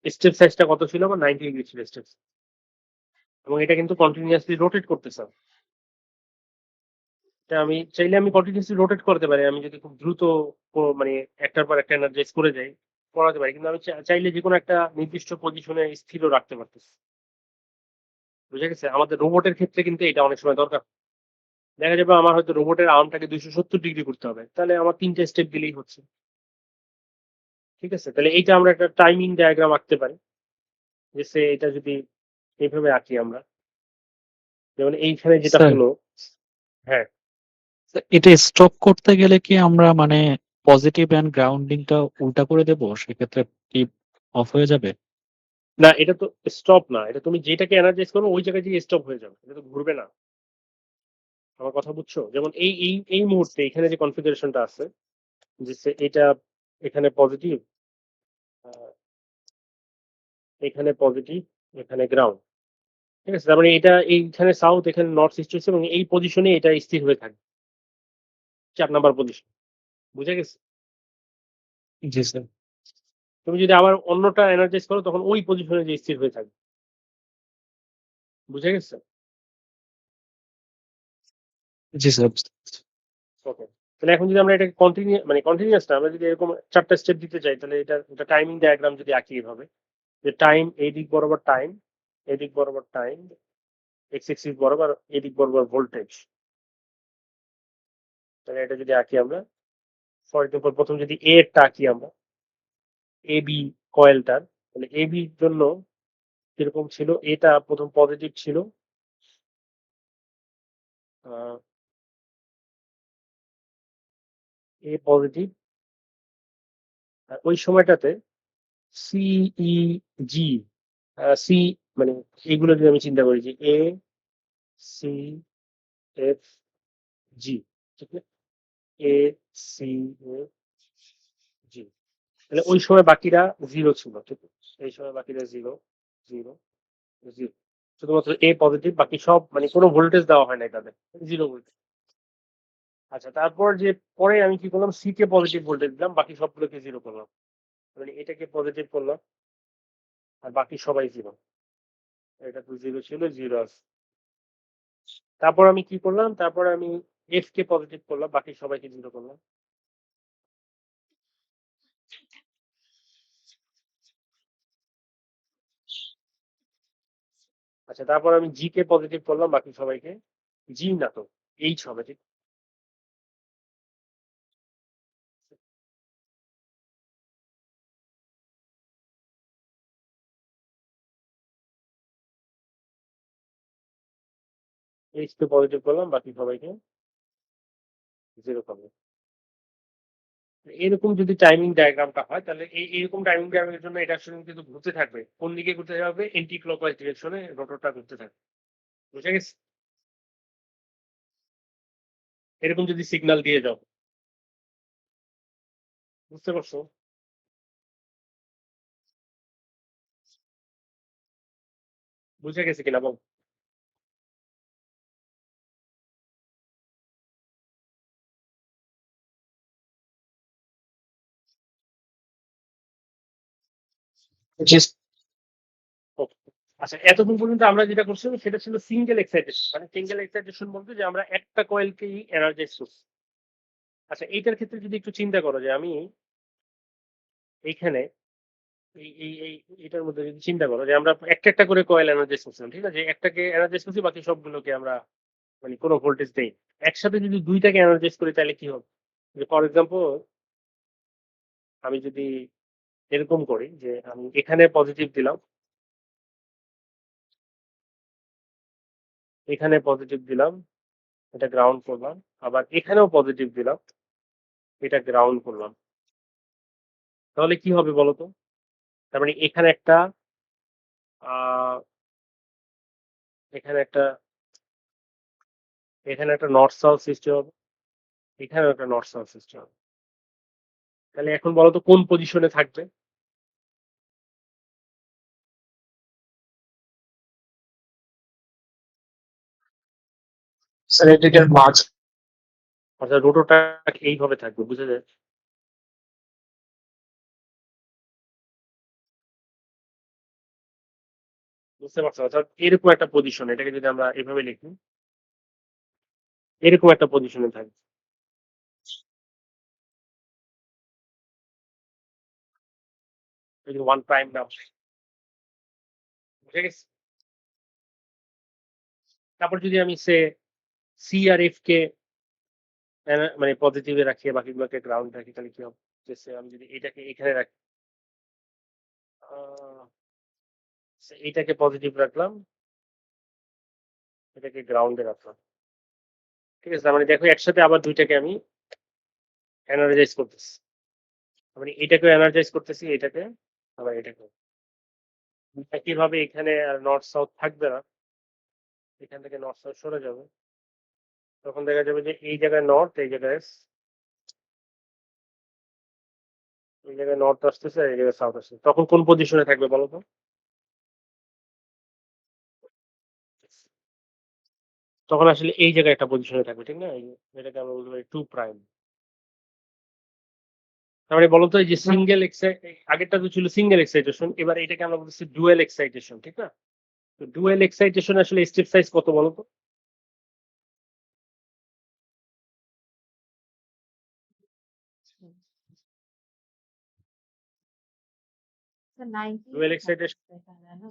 স্টেপ সাইজটা কত ছিল? আমার 90 ডিগ্রি ছিল স্টেপ, এবং এটা কিন্তু কন্টিনিউয়াসলি রোটেট করতেছে। এটা আমি চাইলে আমি কন্টিনিউয়াসলি রোটেট করতে পারি, আমি যদি খুব দ্রুত মানে একটার পর একটা এনার্জাইজ করে যাই, করাতে পারি, কিন্তু আমি চাইলে যে কোনো একটা নির্দিষ্ট পজিশনে স্থিরও রাখতে পারতেছি। বুঝে গেছে? আমাদের রোবটের ক্ষেত্রে কিন্তু এটা অনেক সময় দরকার। দেখা যাবে আমার হয়তো রোবটের আর্মটাকে 270 ডিগ্রি করতে হবে, তাহলে আমার 3টে স্টেপ দিলেই হচ্ছে। ঠিক আছে? তাহলে এইটা আমরা একটা টাইমিং ডায়াগ্রাম আঁকতে পারি, যে এটা যদি এইভাবে আঁকি আমরা, যেমন এইখানে যেটা স্যার, হলো। হ্যাঁ, এটা স্টপ করতে গেলে কি আমরা মানে পজিটিভ এন্ড গ্রাউন্ডিংটা উল্টা করে দেব, সেক্ষেত্রে কি অফ হয়ে যাবে? না এটা তো স্টপ না, এটা তুমি যেটাকে এনার্জাইজ করো ওই জায়গায় গিয়ে স্টপ হয়ে যাবে, এটা তো ঘুরবে না। আমার কথা বুঝছো? যেমন এই মুহূর্তে এখানে যে কনফিগারেশনটা আছে, যে এটা এখানে পজিটিভ, এখানে পজিটিভ, এখানে গ্রাউন্ড। ঠিক আছে, তার মানে এটা এইখানে সাউথ, এখানে নর্থ ইস্ট হচ্ছে, এবং এই পজিশনে এটা স্থির হয়ে থাকবে, 4 নাম্বার পজিশন। বুঝে গেছে? জি স্যার। তুমি যদি আবার অন্যটা এনার্জাইজ করো তখন ওই পজিশনে যে স্থির হয়ে থাকবে। বুঝে গেছে? জি স্যার, বুঝতে পেরেছি। ওকে, তাহলে এখন যদি আমরা এটাকে কন্টিনিউয়াস না, আমরা যদি এরকম 4টা স্টেপ দিতে চাই, তাহলে এটা টাইমিং ডায়াগ্রাম যদি আঁকি এভাবে, যে টাইম এই দিক বরাবর টাইম, এদিক বরাবর টাইম, এক্স এক্সিস বরাবর, এদিক বরাবর ভোল্টেজ, তাহলে এটা যদি আঁকি আমরা, ফর এক্সাম্পল প্রথম যদি এ এরটা আঁকি আমরা, এ বি কয়েলটার, তাহলে এ বির জন্য কিরকম ছিল? এটা প্রথম পজিটিভ ছিল, এ পজিটিভ, আর ওই সময়টাতে সিই জি, সি, মানে এইগুলো যদি আমি চিন্তা করি, যে এ সি এফ জি, ঠিক আছে, এ সি এফ জি, তাহলে ওই সময় বাকিরা জিরো ছিল, ঠিক আছে, এই সময় বাকিরা জিরো, জিরো, জিরো, শুধুমাত্র এ পজিটিভ, বাকি সব মানে কোনো ভোল্টেজ দেওয়া হয় না তাদের, জিরো ভোল্টেজ। আচ্ছা, তারপর যে পরে আমি কি করলাম, সি কে পজিটিভ ভোল্টেজ দিলাম, বাকি সবগুলোকে জিরো করলাম, মানে এটাকে পজিটিভ করলাম, আর বাকি সবাই জিরো, এটা তো জিরো ছিল, জিরো আছে। তারপর আমি কি করলাম, তারপর আমি এফ কে পজিটিভ করলাম, বাকি সবাইকে জিরো করলাম। আচ্ছা, তারপর আমি জি কে পজিটিভ করলাম, বাকি সবাইকে, জি না তো এইচ হবে, ঠিক? এইচ কে পজিটিভ করলাম, বাকি সবাইকে জিরো করলাম। এরকম যদি টাইমিং ডায়াগ্রামটা হয়, তাহলে এইরকম টাইমিং ডায়াগ্রামের জন্য এটা আসলে কিন্তু ঘুরতে থাকবে, কোন দিকে ঘুরতে থাকবে? এন্টি ক্লকওয়াইজ ডিরেকশনে রোটরটা ঘুরতে থাকবে। বুঝে গেছে? এরকম যদি সিগন্যাল দিয়ে যাও, বুঝতে পারছো? বুঝে গেছে কিনা বল। জি Okay. আচ্ছা, এতক্ষণ পর্যন্ত আমরা যেটা করছিলাম সেটা ছিল সিঙ্গেল এক্সাইটেশন, মানে সিঙ্গেল এক্সাইটেশন বলতে যে আমরা একটা কয়েলকেই এনার্জাইজ করছি। আচ্ছা, এইটার ক্ষেত্রে যদি একটু চিন্তা করো, যে আমি এইখানে এটার মধ্যে যদি চিন্তা করো যে আমরা একটা করে কয়েল এনার্জাইজ করছিলাম, ঠিক আছে? একটাকে এনার্জাইজ করছি, বাকি সবগুলোকে আমরা মানে কোনো ভোল্টেজ দেই। একসাথে যদি ২ টাকে এনার্জাইজ করি তাহলে কি হবে? যে ফর এক্সাম্পল আমি যদি এরকম করি যে আমি এখানে পজিটিভ দিলাম, এখানে পজিটিভ দিলাম, এটা গ্রাউন্ড করলাম, আবার এখানেও পজিটিভ দিলাম, এটা গ্রাউন্ড করলাম। তাহলে কি হবে বলো তো? তার মানে আ এখানে একটা এখানে একটা নর্থ সাউথ সৃষ্টি হবে, এখানেও একটা নর্থ সাউথ সৃষ্টি হবে। তাহলে এখন বলো তো কোন পজিশনে থাকবে? স্যার এটাকে মাঝ অর্থাৎ রোটরটা এইভাবে থাকবে, বুঝা যায়? বুঝতে পারছো? অর্থাৎ এরকম একটা পজিশন, এটাকে যদি আমরা এভাবে লিখি, এরকম একটা পজিশনে থাকবে। এই যে 1 প্রাইম নাও। বুঝে গেছে? তারপর যদি আমি সি আর এফ কে মানে পজিটিভে রাখি, বাকিগুলোকে গ্রাউন্ড রাখি, তাহলে কি হবে? যে আমি যদি এটাকে এখানে রাখি, এইটাকে পজিটিভ রাখলাম, এটাকে গ্রাউন্ডে রাখলাম। ঠিক আছে? তার মানে দেখো একসাথে আবার ২ টাকে আমি এনার্জাইজ করতেছি। তার মানে এটাকেও এনার্জাইজ করতেছি, এটাকে আবার এটাকেও। একইভাবে এখানে আর নর্থ সাউথ থাকবে না। এখান থেকে নর্থ সাউথ সরে যাবে। তখন দেখা যাবে যে এই জায়গায় নর্থ, এই জায়গায় নর্থ আসতেছে আর এই জায়গায় সাউথ আসতেছে। তখন কোন পজিশনে থাকবে বলো তো? তখন আসলে এই জায়গায় একটা পজিশনে থাকবে, ঠিক না? এটাকে আমরা বলতে পারি 2 প্রাইম। তার মানে বলতো এই যে আগেরটা তো ছিল সিঙ্গেল এক্সাইটেশন, এবার এটাকে আমরা বলতেছি ডুয়াল এক্সাইটেশন, ঠিক না? তো ডুয়াল এক্সাইটেশন আসলে স্টেপ সাইজ কত বলো তো? হুম। স্যার 90 ডুয়াল এক্সাইটেশন থাকতেছে এখানে না?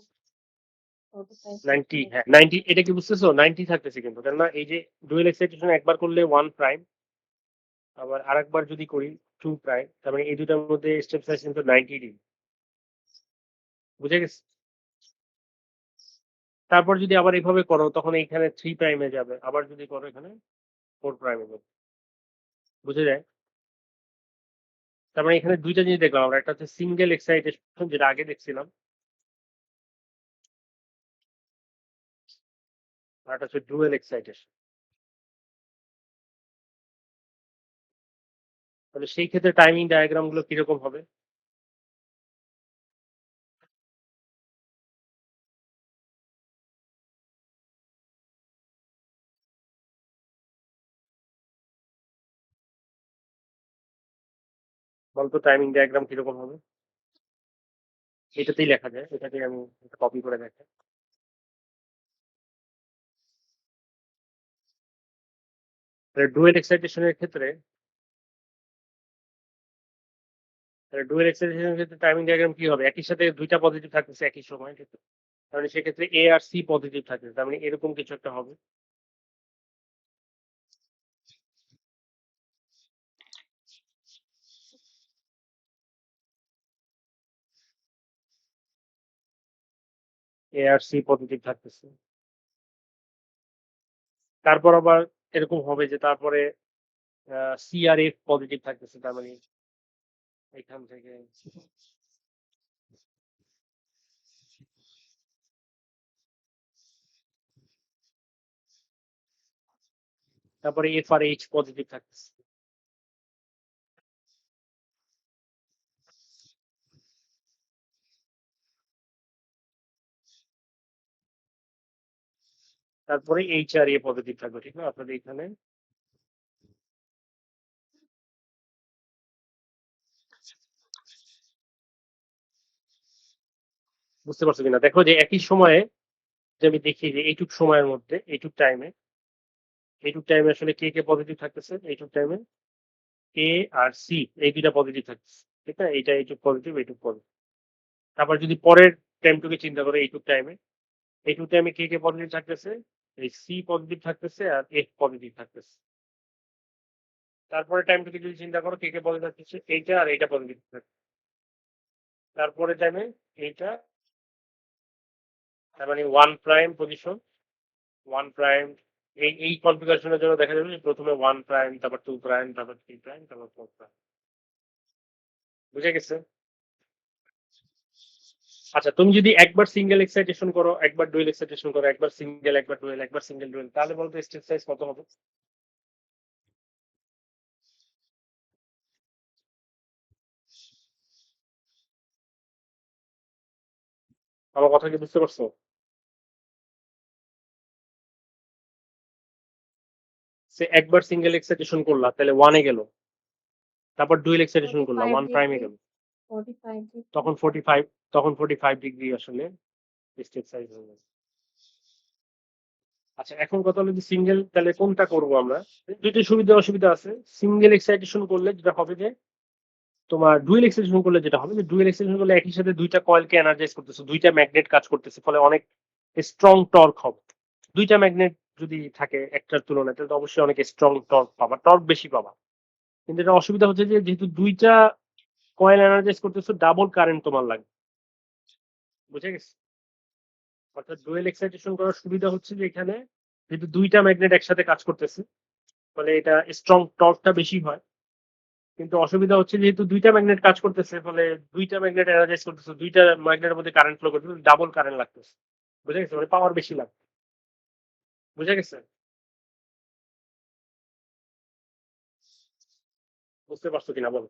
45 90, সেকেন্ডের হ্যাঁ 90, এটা কি বুঝতেছো? 90 থাকতেছে কিন্তু, কেননা এই যে ডুয়াল এক্সাইটেশন একবার করলে 1 প্রাইম, আবার আরেকবার যদি করি 2 প্রাইম, তার মানে এই দুটার মধ্যে স্টেপ সাইজ কিন্তু 90 ডিগ্রি। বুঝে গেছে? তারপর যদি আবার এভাবে করো তখন এইখানে 3 প্রাইমে যাবে, আবার যদি করো এখানে 4 প্রাইমে যাবে। বুঝে যায়? তার মানে এখানে ২ টা জিনিস দেখলাম আমরা, একটা হচ্ছে সিঙ্গেল এক্সাইটেশন যেটা আগে দেখছিলাম, আর একটা হচ্ছে ডুয়াল এক্সাইটেশন। তাহলে সেই ক্ষেত্রে টাইমিং ডায়াগ্রাম গুলো কিরকম হবে? বলতো টাইমিং ডায়াগ্রাম কিরকম হবে? এটাতেই লেখা যায়, এটাকে আমি কপি করে দেখাই। তাহলে ডুয়েল এক্সাইটেশনের ক্ষেত্রে টাইমিং ডায়াগ্রাম কি হবে? একই সাথে ২ টা পজিটিভ থাকতেছে একই সময়, ঠিক আছে? তাহলে সেক্ষেত্রে এ আর সি পজিটিভ থাকবে, তার মানে এরকম কিছু একটা হবে। এ আর সি পজিটিভ থাকতেছে। তারপর আবার এরকম হবে যে তারপরে সি আর এফ পজিটিভ থাকতেছে, তার মানে এখান থেকে তারপরে এফ আর এইচ পজিটিভ থাকতেছে। তারপরে এইচ আর এ পজিটিভ থাকবে, ঠিক না? আপনাদের এখানে বুঝতে পারছো কিনা দেখো, যে একই সময়ে যে আমি দেখি যে এইটুক টাইমে আসলে কে কে পজিটিভ থাকতেছে, এইটুক টাইমে এ আর সি এই দুইটা পজিটিভ থাকতেছে, ঠিক না? এইটুক পজিটিভ, এইটুক পজিটিভ। তারপর যদি পরের টাইমটুকু চিন্তা করো, এইটুক টাইমে কে পজিটিভ থাকতেছে, এই সি পজিটিভ থাকতেছে আর এফ পজিটিভ থাকতেছে। তারপরে টাইমটুকু যদি চিন্তা করো, কে পজিটিভ থাকতেছে, এইটা আর এইটা পজিটিভ থাকছে। তারপরে টাইমে এইটা, তার মানে 1' পজিশন, 1', এই কনফিগারেশনের জন্য দেখা যাবে যে প্রথমে 1', তারপর 2', তারপর 3', তারপর 4'। বুঝে গেছে? আচ্ছা, তুমি যদি একবার সিঙ্গেল এক্সাইটেশন করো, একবার ডুয়েল এক্সাইটেশন করো, একবার সিঙ্গেল, একবার ডুয়েল, একবার সিঙ্গেল ডুয়েল, তাহলে বলতো স্টেপ সাইজ কত হবে? আমার কথা কি বুঝতে পারছো? সে একবার সিঙ্গেল এক্সাইটেশন করলা, তাহলে 1-এ গেল। তারপর ডুয়েল এক্সাইটেশন করলা, 1'-এ গেল। 45 ডিগ্রি। তখন 45 ডিগ্রি আসলে স্টেপ সাইজ হয়ে যাবে। আচ্ছা, এখন কথা হলো যে সিঙ্গেল, তাহলে কোনটা করব আমরা? দুইটা সুবিধা অসুবিধা আছে। সিঙ্গেল এক্সাইটেশন করলে যেটা হবে যে, তোমার ডুয়েল এক্সাইটেশন করলে যেটা হবে যে, ডুয়েল এক্সাইটেশন করলে একই সাথে দুইটা কয়েলকে এনার্জাইজ করতেছে, দুইটা ম্যাগনেট কাজ করতেছে, ফলে অনেক স্ট্রং টর্ক হবে। দুইটা ম্যাগনেট যদি থাকে একটার তুলনায়, তাহলে তো অবশ্যই অনেক স্ট্রং টর্ক পাবা, টর্ক বেশি পাবা। কিন্তু এটা অসুবিধা হচ্ছে যে, যেহেতু দুইটা কয়েল এনার্জাইজ করতেছো, ডাবল কারেন্ট তোমার লাগবে। বুঝে গেছে? অর্থাৎ ডুয়েল এক্সাইটেশন করার সুবিধা হচ্ছে যে, এখানে যেহেতু দুইটা ম্যাগনেট একসাথে কাজ করতেছে, ফলে এটা স্ট্রং টর্কটা বেশি হয়। কিন্তু অসুবিধা হচ্ছে যেহেতু দুইটা ম্যাগনেট কাজ করতেছে, ফলে দুইটা ম্যাগনেট এনার্জাইজ করতেছে, দুইটা ম্যাগনেটের মধ্যে কারেন্ট ফ্লো করতেছে, ডাবল কারেন্ট লাগতেছে। বুঝে গেছে? মানে পাওয়ার বেশি লাগবে। বুঝে গেছে? বুঝতে পারছো কিনা বলো?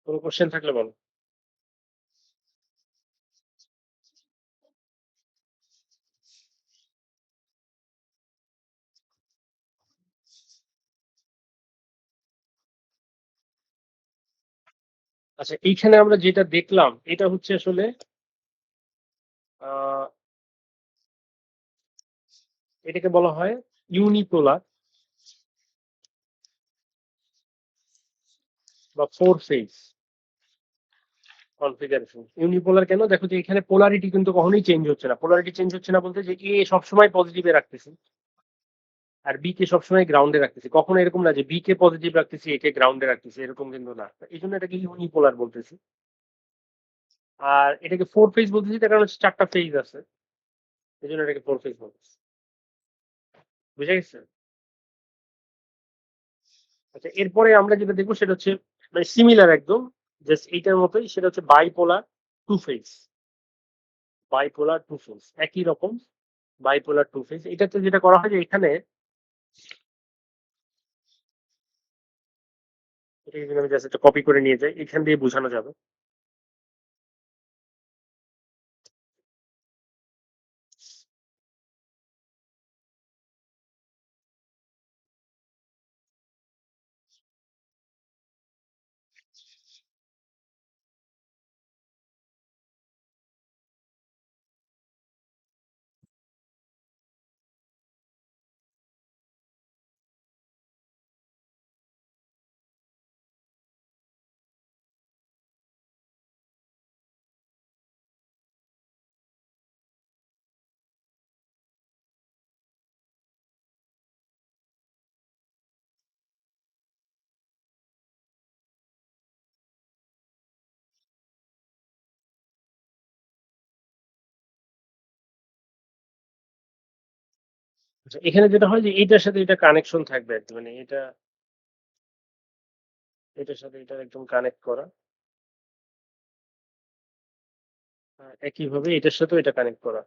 কোনো কোশ্চেন থাকলে বলো। আচ্ছা, এইখানে আমরা যেটা দেখলাম, এটা হচ্ছে আসলে আহ এটাকে বলা হয় ইউনিপোলার বা 4 ফেজ কনফিগারেশন। ইউনিপোলার কেন? দেখো যে এখানে পোলারিটি কিন্তু কখনোই চেঞ্জ হচ্ছে না। পোলারিটি চেঞ্জ হচ্ছে না বলতে যে, এ সবসময় পজিটিভে রাখতেছি আর বি কে সবসময় গ্রাউন্ডে রাখতেছি। কখনো এরকম না যে বি কে পজিটিভ রাখতেছি, এ কে গ্রাউন্ডে রাখতেছি, এরকম কিন্তু না। এই জন্য এটাকে ইউনিপোলার বলতেছি। আর এটাকে 4 ফেজ বলতেছি তার কারণ হচ্ছে 4টা ফেজ আছে, এই জন্য এটাকে 4 ফেজ বলতেছি। বুঝে গেছে? আচ্ছা, এরপরে আমরা যেটা দেখবো সেটা হচ্ছে মানে সিমিলার একদম, জাস্ট এইটার মতোই, সেটা হচ্ছে বাইপোলার 2 ফেজ। বাইপোলার 2 ফেজ একই রকম। বাইপোলার 2 ফেজ, এটাতে যেটা করা হয় যে, এখানে এটাকে যদি আমি জাস্ট একটা কপি করে নিয়ে যাই, এখান দিয়ে বোঝানো যাবে। আচ্ছা, এখানে যেটা হয় যে, এইটার সাথে এটা কানেকশন থাকবে একদম, মানে এটার সাথে এটা একদম কানেক্ট করা। একইভাবে এটার সাথেও এটা কানেক্ট করা।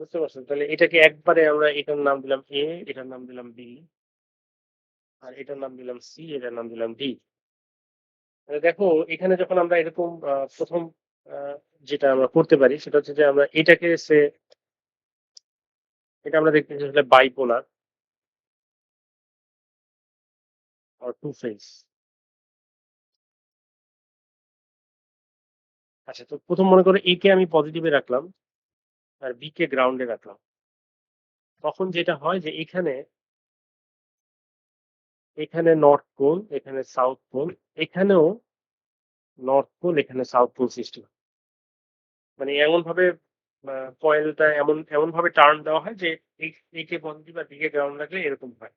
বুঝতে পারছেন? তাহলে এটাকে একবারে আমরা এটার নাম দিলাম এ, এটার নাম দিলাম বি, আর এটার নাম দিলাম সি, এটার নাম দিলাম ডি। দেখো, এখানে যখন আমরা এরকম প্রথম আহ, যেটা আমরা করতে পারি সেটা হচ্ছে যে, আমরা এটাকে এটা আমরা দেখতেছি আসলে বাইপোলার আর 2 ফেজ। আচ্ছা, তো প্রথম মনে করো এ কে আমি পজিটিভে রাখলাম আর বি কে গ্রাউন্ডে রাখলাম। তখন যেটা হয় যে এখানে নর্থ পোল, এখানে সাউথ পোল, এখানেও নর্থ পোল, এখানে সাউথ পোল সৃষ্টি হয়। মানে এমন ভাবে কয়েলটা এমন ভাবে টার্ন দেওয়া হয় যে এ কে পজিটিভ আর বি কে গ্রাউন্ড রাখলে এরকম হয়।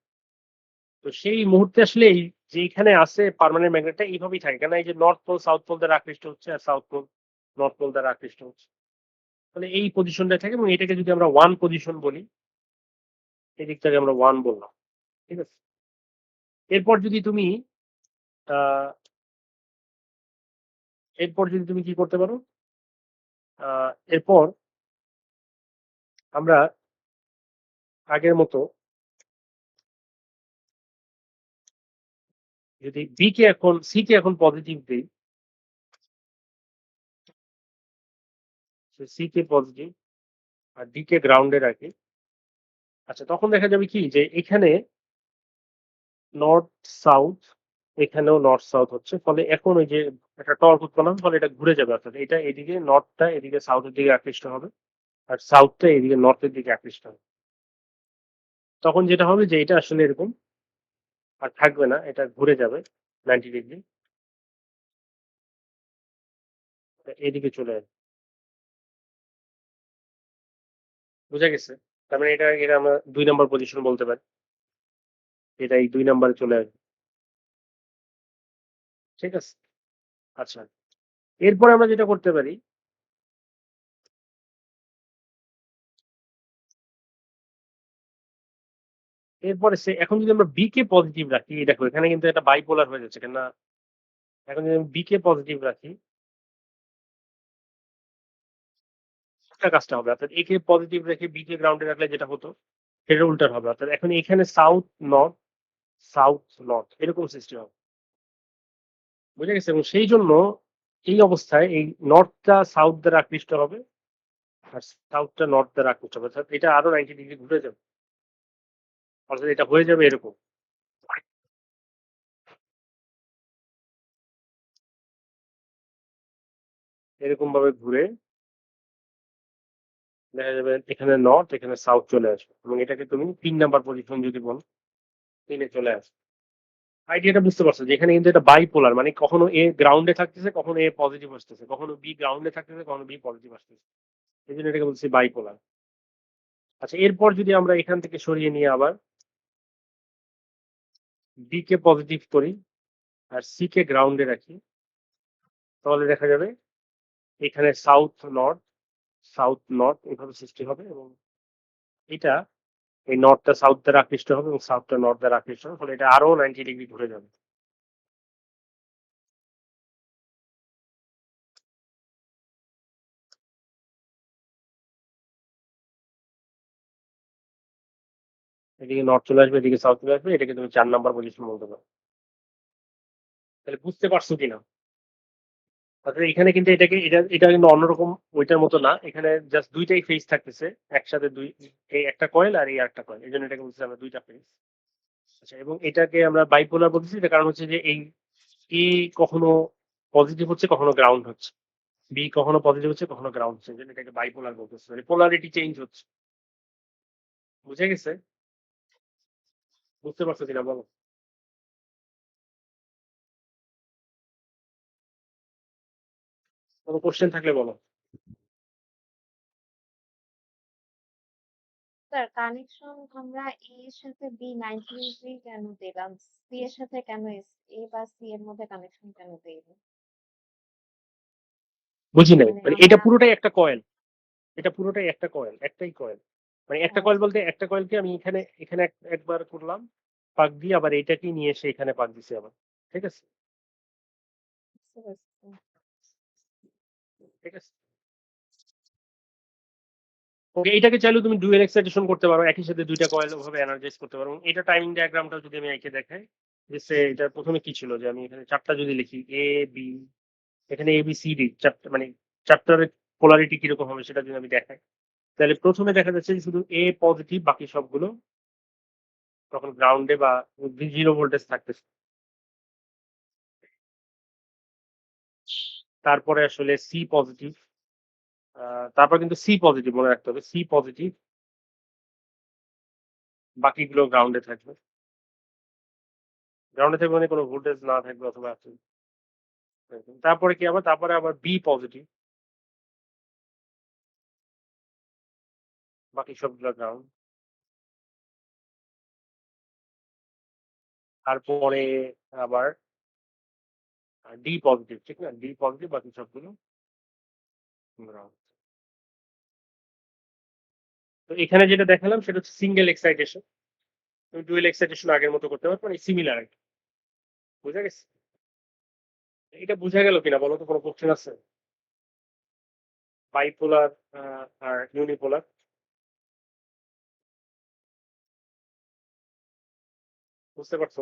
তো সেই মুহূর্তে আসলে এই যে এখানে আছে পার্মানেন্ট ম্যাগনেটটা এইভাবেই থাকে, কেন এই যে নর্থ পোল সাউথ পোল দ্বারা আকৃষ্ট হচ্ছে আর সাউথ পোল নর্থ পোল দ্বারা আকৃষ্ট হচ্ছে, তাহলে এই পজিশনটা থাকে। এবং এটাকে যদি আমরা ওয়ান পজিশন বলি, এই দিকটাকে আমরা ওয়ান বললাম, ঠিক আছে। এরপর যদি তুমি আহ এরপর যদি তুমি কি করতে পারো, এরপর আমরা আগের মতো যদি সি কে এখন পজিটিভ দিই, সি কে পজিটিভ আর ডি কে গ্রাউন্ডে রাখি, আচ্ছা তখন দেখা যাবে কি যে এখানে নর্থ সাউথ, এখানেও নর্থ সাউথ হচ্ছে, ফলে এখন ওই যে একটা টর্ক উৎপন্ন হবে, ফলে এটা ঘুরে যাবে, অর্থাৎ এটা এদিকে নর্থটা এদিকে সাউথের দিকে আকৃষ্ট হবে আর সাউথটা এদিকে নর্থের দিকে আকৃষ্ট হবে। তখন যেটা হবে যে এটা আসলে এরকম আর থাকবে না, এটা ঘুরে যাবে 90 ডিগ্রি, এদিকে চলে আসবে। বুঝা গেছে? তার মানে এটা আমরা 2 নম্বর পজিশন বলতে পারি, এটা এই 2 নম্বরে চলে আসবে, ঠিক আছে। আচ্ছা, এরপর আমরা যেটা করতে পারি, এরপরে এখন যদি আমরা বি কে পজিটিভ রাখি, এই দেখো এখানে কিন্তু এটা বাইপোলার হয়ে যাচ্ছে কেন না। এখন যদি আমি বি কে পজিটিভ রাখি, উল্টা কাজটা হবে, অর্থাৎ এ কে পজিটিভ রেখে বি কে গ্রাউন্ডে রাখলে যেটা হতো সেটা উল্টা হবে, অর্থাৎ এখন এখানে সাউথ নর্থ এরকম সৃষ্টি হবে। বুঝে গেছে? এবং সেই জন্য এই অবস্থায় এই নর্থটা সাউথ দ্বারা আকৃষ্ট হবে আর সাউথটা নর্থ দ্বারা আকৃষ্ট হবে, অর্থাৎ এটা আরো 90 ডিগ্রি ঘুরে যাবে, অর্থাৎ এটা হয়ে যাবে এরকম, এরকম ভাবে ঘুরে দেখা যাবে এখানে নর্থ এখানে সাউথ চলে আসবে, এবং এটাকে তুমি 3 নাম্বার পজিশন যদি বলো, 3-এ চলে আসবে। আইডিয়াটা বুঝতে পারছো যে এখানে কিন্তু এটা বাইপোলার, মানে কখনো এ গ্রাউন্ডে থাকতেছে, কখনো এ পজিটিভ আসতেছে, কখনো বি গ্রাউন্ডে থাকতেছে, কখনো বি পজিটিভ আসতেছে, এই জন্য এটাকে বলছি বাইপোলার। আচ্ছা, এরপর যদি আমরা এখান থেকে সরিয়ে নিয়ে আবার বি কে পজিটিভ করি আর সি কে গ্রাউন্ডে রাখি, তাহলে দেখা যাবে এখানে সাউথ নর্থ এইভাবে সৃষ্টি হবে, এবং এটা এই নর্থটা সাউথ দ্বারা আকৃষ্ট হবে এবং সাউথটা নর্থ দ্বারা আকৃষ্ট হবে, ফলে এটা আরো 90 ডিগ্রি ঘুরে যাবে। এদিকে নর্থ চলে আসবে, এদিকে সাউথ চলে আসবে, এটাকে তুমি 4 নাম্বার পজিশন বলতে পারো। তাহলে বুঝতে পারছো কিনা? অর্থাৎ এখানে কিন্তু এটা কিন্তু অন্যরকম, ওইটার মতো না, এখানে জাস্ট দুইটাই ফেজ থাকতেছে একসাথে, এই একটা কয়েল আর এই একটা কয়েল, এই জন্য এটাকে বলছি আমরা দুইটা ফেজ। আচ্ছা, এবং এটাকে আমরা বাইপোলার বলতেছি, এটা কারণ হচ্ছে যে এই এ কখনো পজিটিভ হচ্ছে, কখনো গ্রাউন্ড হচ্ছে, বি কখনো পজিটিভ হচ্ছে, কখনো গ্রাউন্ড হচ্ছে, এই জন্য এটাকে বাইপোলার বলতেছে, মানে পোলারিটি চেঞ্জ হচ্ছে। বুঝে গেছে? বুঝতে পারছো কিনা বলো? কোনো কোশ্চেন থাকলে বলো। স্যার কানেকশন আমরা এ এর সাথে বি 90 ডিগ্রি কেন দিলাম, সি এর সাথে কেন এ বা সি এর মধ্যে কানেকশন কেন দিই? বুঝি নাই, মানে মানে এটা আমরা পুরোটাই একটা কয়েল, এটা পুরোটাই একটা কয়েল, একটাই কয়েল, মানে একটা কয়েল আচ্ছা, বলতে একটা কয়েলকে আমি এখানে এখানে একবার করলাম পাক দিয়ে, আবার এইটাকেই নিয়ে এসে এখানে পাক দিছি আবার, ঠিক আছে, বুঝতে পারছি। ঠিক আছে। ওকে, এটাকে চাইলেও তুমি ডুয়েল এক্সাইটেশন করতে পারো, একই সাথে দুইটা কয়েল ওভাবে এনার্জাইজ করতে পারো। এবং এটা টাইমিং ডায়াগ্রামটাও যদি আমি এঁকে দেখাই, যে এটা প্রথমে কি ছিল, যে আমি এখানে চারটা যদি লিখি এ বি, এখানে এ বি সি ডি চারটা, মানে চারটার পোলারিটি কিরকম হবে সেটা যদি আমি দেখাই, তাহলে প্রথমে দেখা যাচ্ছে যে শুধু এ পজিটিভ, বাকি সবগুলো তখন গ্রাউন্ডে বা জিরো ভোল্টেজ থাকতেছে। তারপরে আসলে সি পজিটিভ, তারপর কিন্তু সি পজিটিভ মনে রাখতে হবে, সি পজিটিভ, বাকিগুলো গ্রাউন্ডে থাকবে। গ্রাউন্ডে থাকবে মানে কোনো ভোল্টেজ না থাকবে অথবা তারপরে কি আবার, তারপরে আবার বি পজিটিভ, বাকি সবগুলো গ্রাউন্ড। তারপরে আবার ডি পজিটিভ, ঠিক না? ডি পজিটিভ, বাকি সবগুলো গ্রাউন্ড। তো এখানে যেটা দেখালাম সেটা হচ্ছে সিঙ্গেল এক্সাইটেশন। তুমি ডুয়েল এক্সাইটেশন আগের মতো করতে পারো, মানে সিমিলার আর কি। বুঝা গেছে? এটা বুঝা গেল কিনা বলো তো, কোনো কোশ্চেন আছে? বাইপোলার আর ইউনিপোলার বুঝতে পারছো?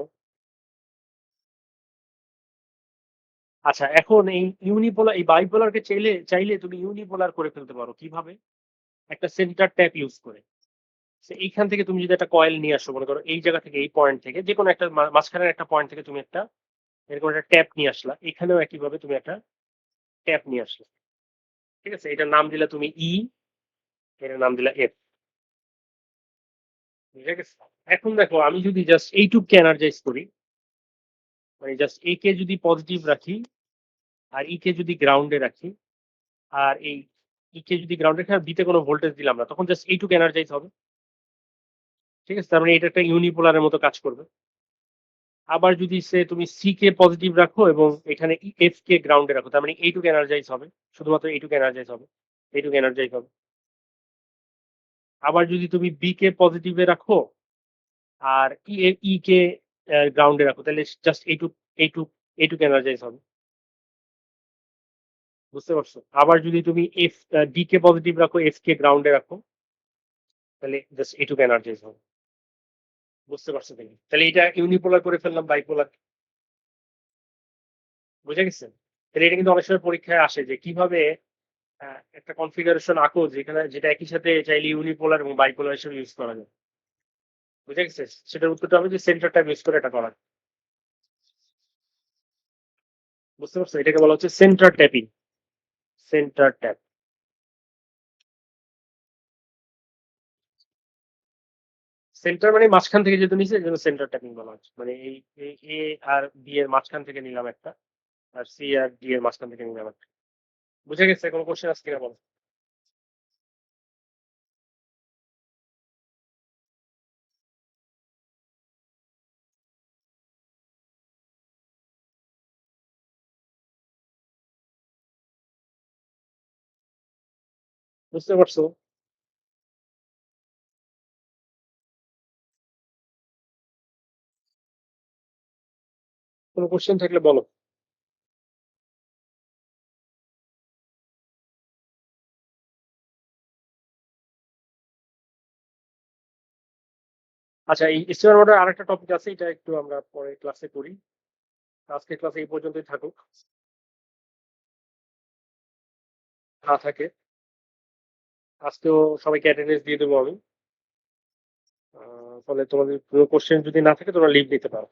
আচ্ছা, এখন এই ইউনিপোলার, এই বাইপোলারকে চাইলে চাইলে তুমি ইউনিপোলার করে ফেলতে পারো কিভাবে? একটা সেন্টার ট্যাপ ইউজ করে। এইখান থেকে তুমি যদি একটা কয়েল নিয়ে আসো, মনে করো এই জায়গা থেকে, এই পয়েন্ট থেকে, যে কোনো একটা মাঝখানের একটা পয়েন্ট থেকে তুমি একটা এরকম একটা ট্যাপ নিয়ে আসলা, এখানেও একইভাবে তুমি একটা ট্যাপ নিয়ে আসলে, ঠিক আছে? এটার নাম দিলা তুমি ই, এটার নাম দিলা এফ। বুঝে গেছে? এখন দেখো, আমি যদি জাস্ট এইটুকু এনার্জাইজ করি, মানে জাস্ট এ কে যদি পজিটিভ রাখি আর ই কে যদি গ্রাউন্ডে রাখি, আর এই ই কে যদি গ্রাউন্ডে রাখি আর বিতে কোনো ভোল্টেজ দিলাম না, তখন জাস্ট এইটুকু এনার্জাইজ হবে। ঠিক আছে? তার মানে এটা একটা ইউনিপোলারের মতো কাজ করবে। আবার যদি তুমি সি কে পজিটিভ রাখো এবং এখানে এফ কে গ্রাউন্ডে রাখো, তার মানে এইটুকু এনার্জাইজ হবে, শুধুমাত্র এইটুকু এনার্জাইজ হবে, এইটুকু এনার্জাইজ হবে। আবার যদি তুমি বি কে পজিটিভে রাখো আর ই কে গ্রাউন্ডে রাখো, তাহলে জাস্ট এইটুক এইটুক এইটুকু এনার্জাইজ হবে। বুঝতে পারছো? আবার যদি তুমি এফ ডি কে পজিটিভ রাখো, এফ কে গ্রাউন্ডে রাখো, তাহলে জাস্ট এইটুকু এনার্জাইজ হবে। বুঝতে পারছো তুমি? তাহলে এটা ইউনিপোলার করে ফেললাম বাইপোলার। বুঝে গেছে? তাহলে এটা কিন্তু অনেক সময় পরীক্ষায় আসে যে কিভাবে একটা কনফিগারেশন আঁকো যেখানে, যেটা একই সাথে চাইলে ইউনিপোলার এবং বাইপোলার হিসেবে ইউজ করা যায়। বুঝে গেছে? সেটার উত্তরটা হবে যে সেন্টার ট্যাপ ইউজ করে এটা করা। বুঝতে পারছো? এটাকে বলা হচ্ছে centre tapping. Centre tap. Centre মানে মাঝখান থেকে যেহেতু নিচে, এই জন্য সেন্টার ট্যাপিং বলা হচ্ছে। মানে এই এ আর বি এর মাঝখান থেকে নিলাম একটা, আর সি আর ডি এর মাঝখান থেকে নিলাম একটা। বুঝে গেছে? কোনো কোশ্চেন আছে কিনা বলো? বুঝতে পারছো? কোনো কোশ্চেন থাকলে বলো। আচ্ছা, এই স্টিমার মোটর আরেকটা টপিক আছে, এটা একটু আমরা পরে ক্লাসে করি। আজকের ক্লাসে এই পর্যন্তই থাকুক। না থাকে, আজকেও সবাইকে অ্যাটেন্ডেন্স দিয়ে দেবো আমি। ফলে তোমাদের কোনো কোশ্চেন যদি না থাকে তোমরা লিভ নিতে পারো।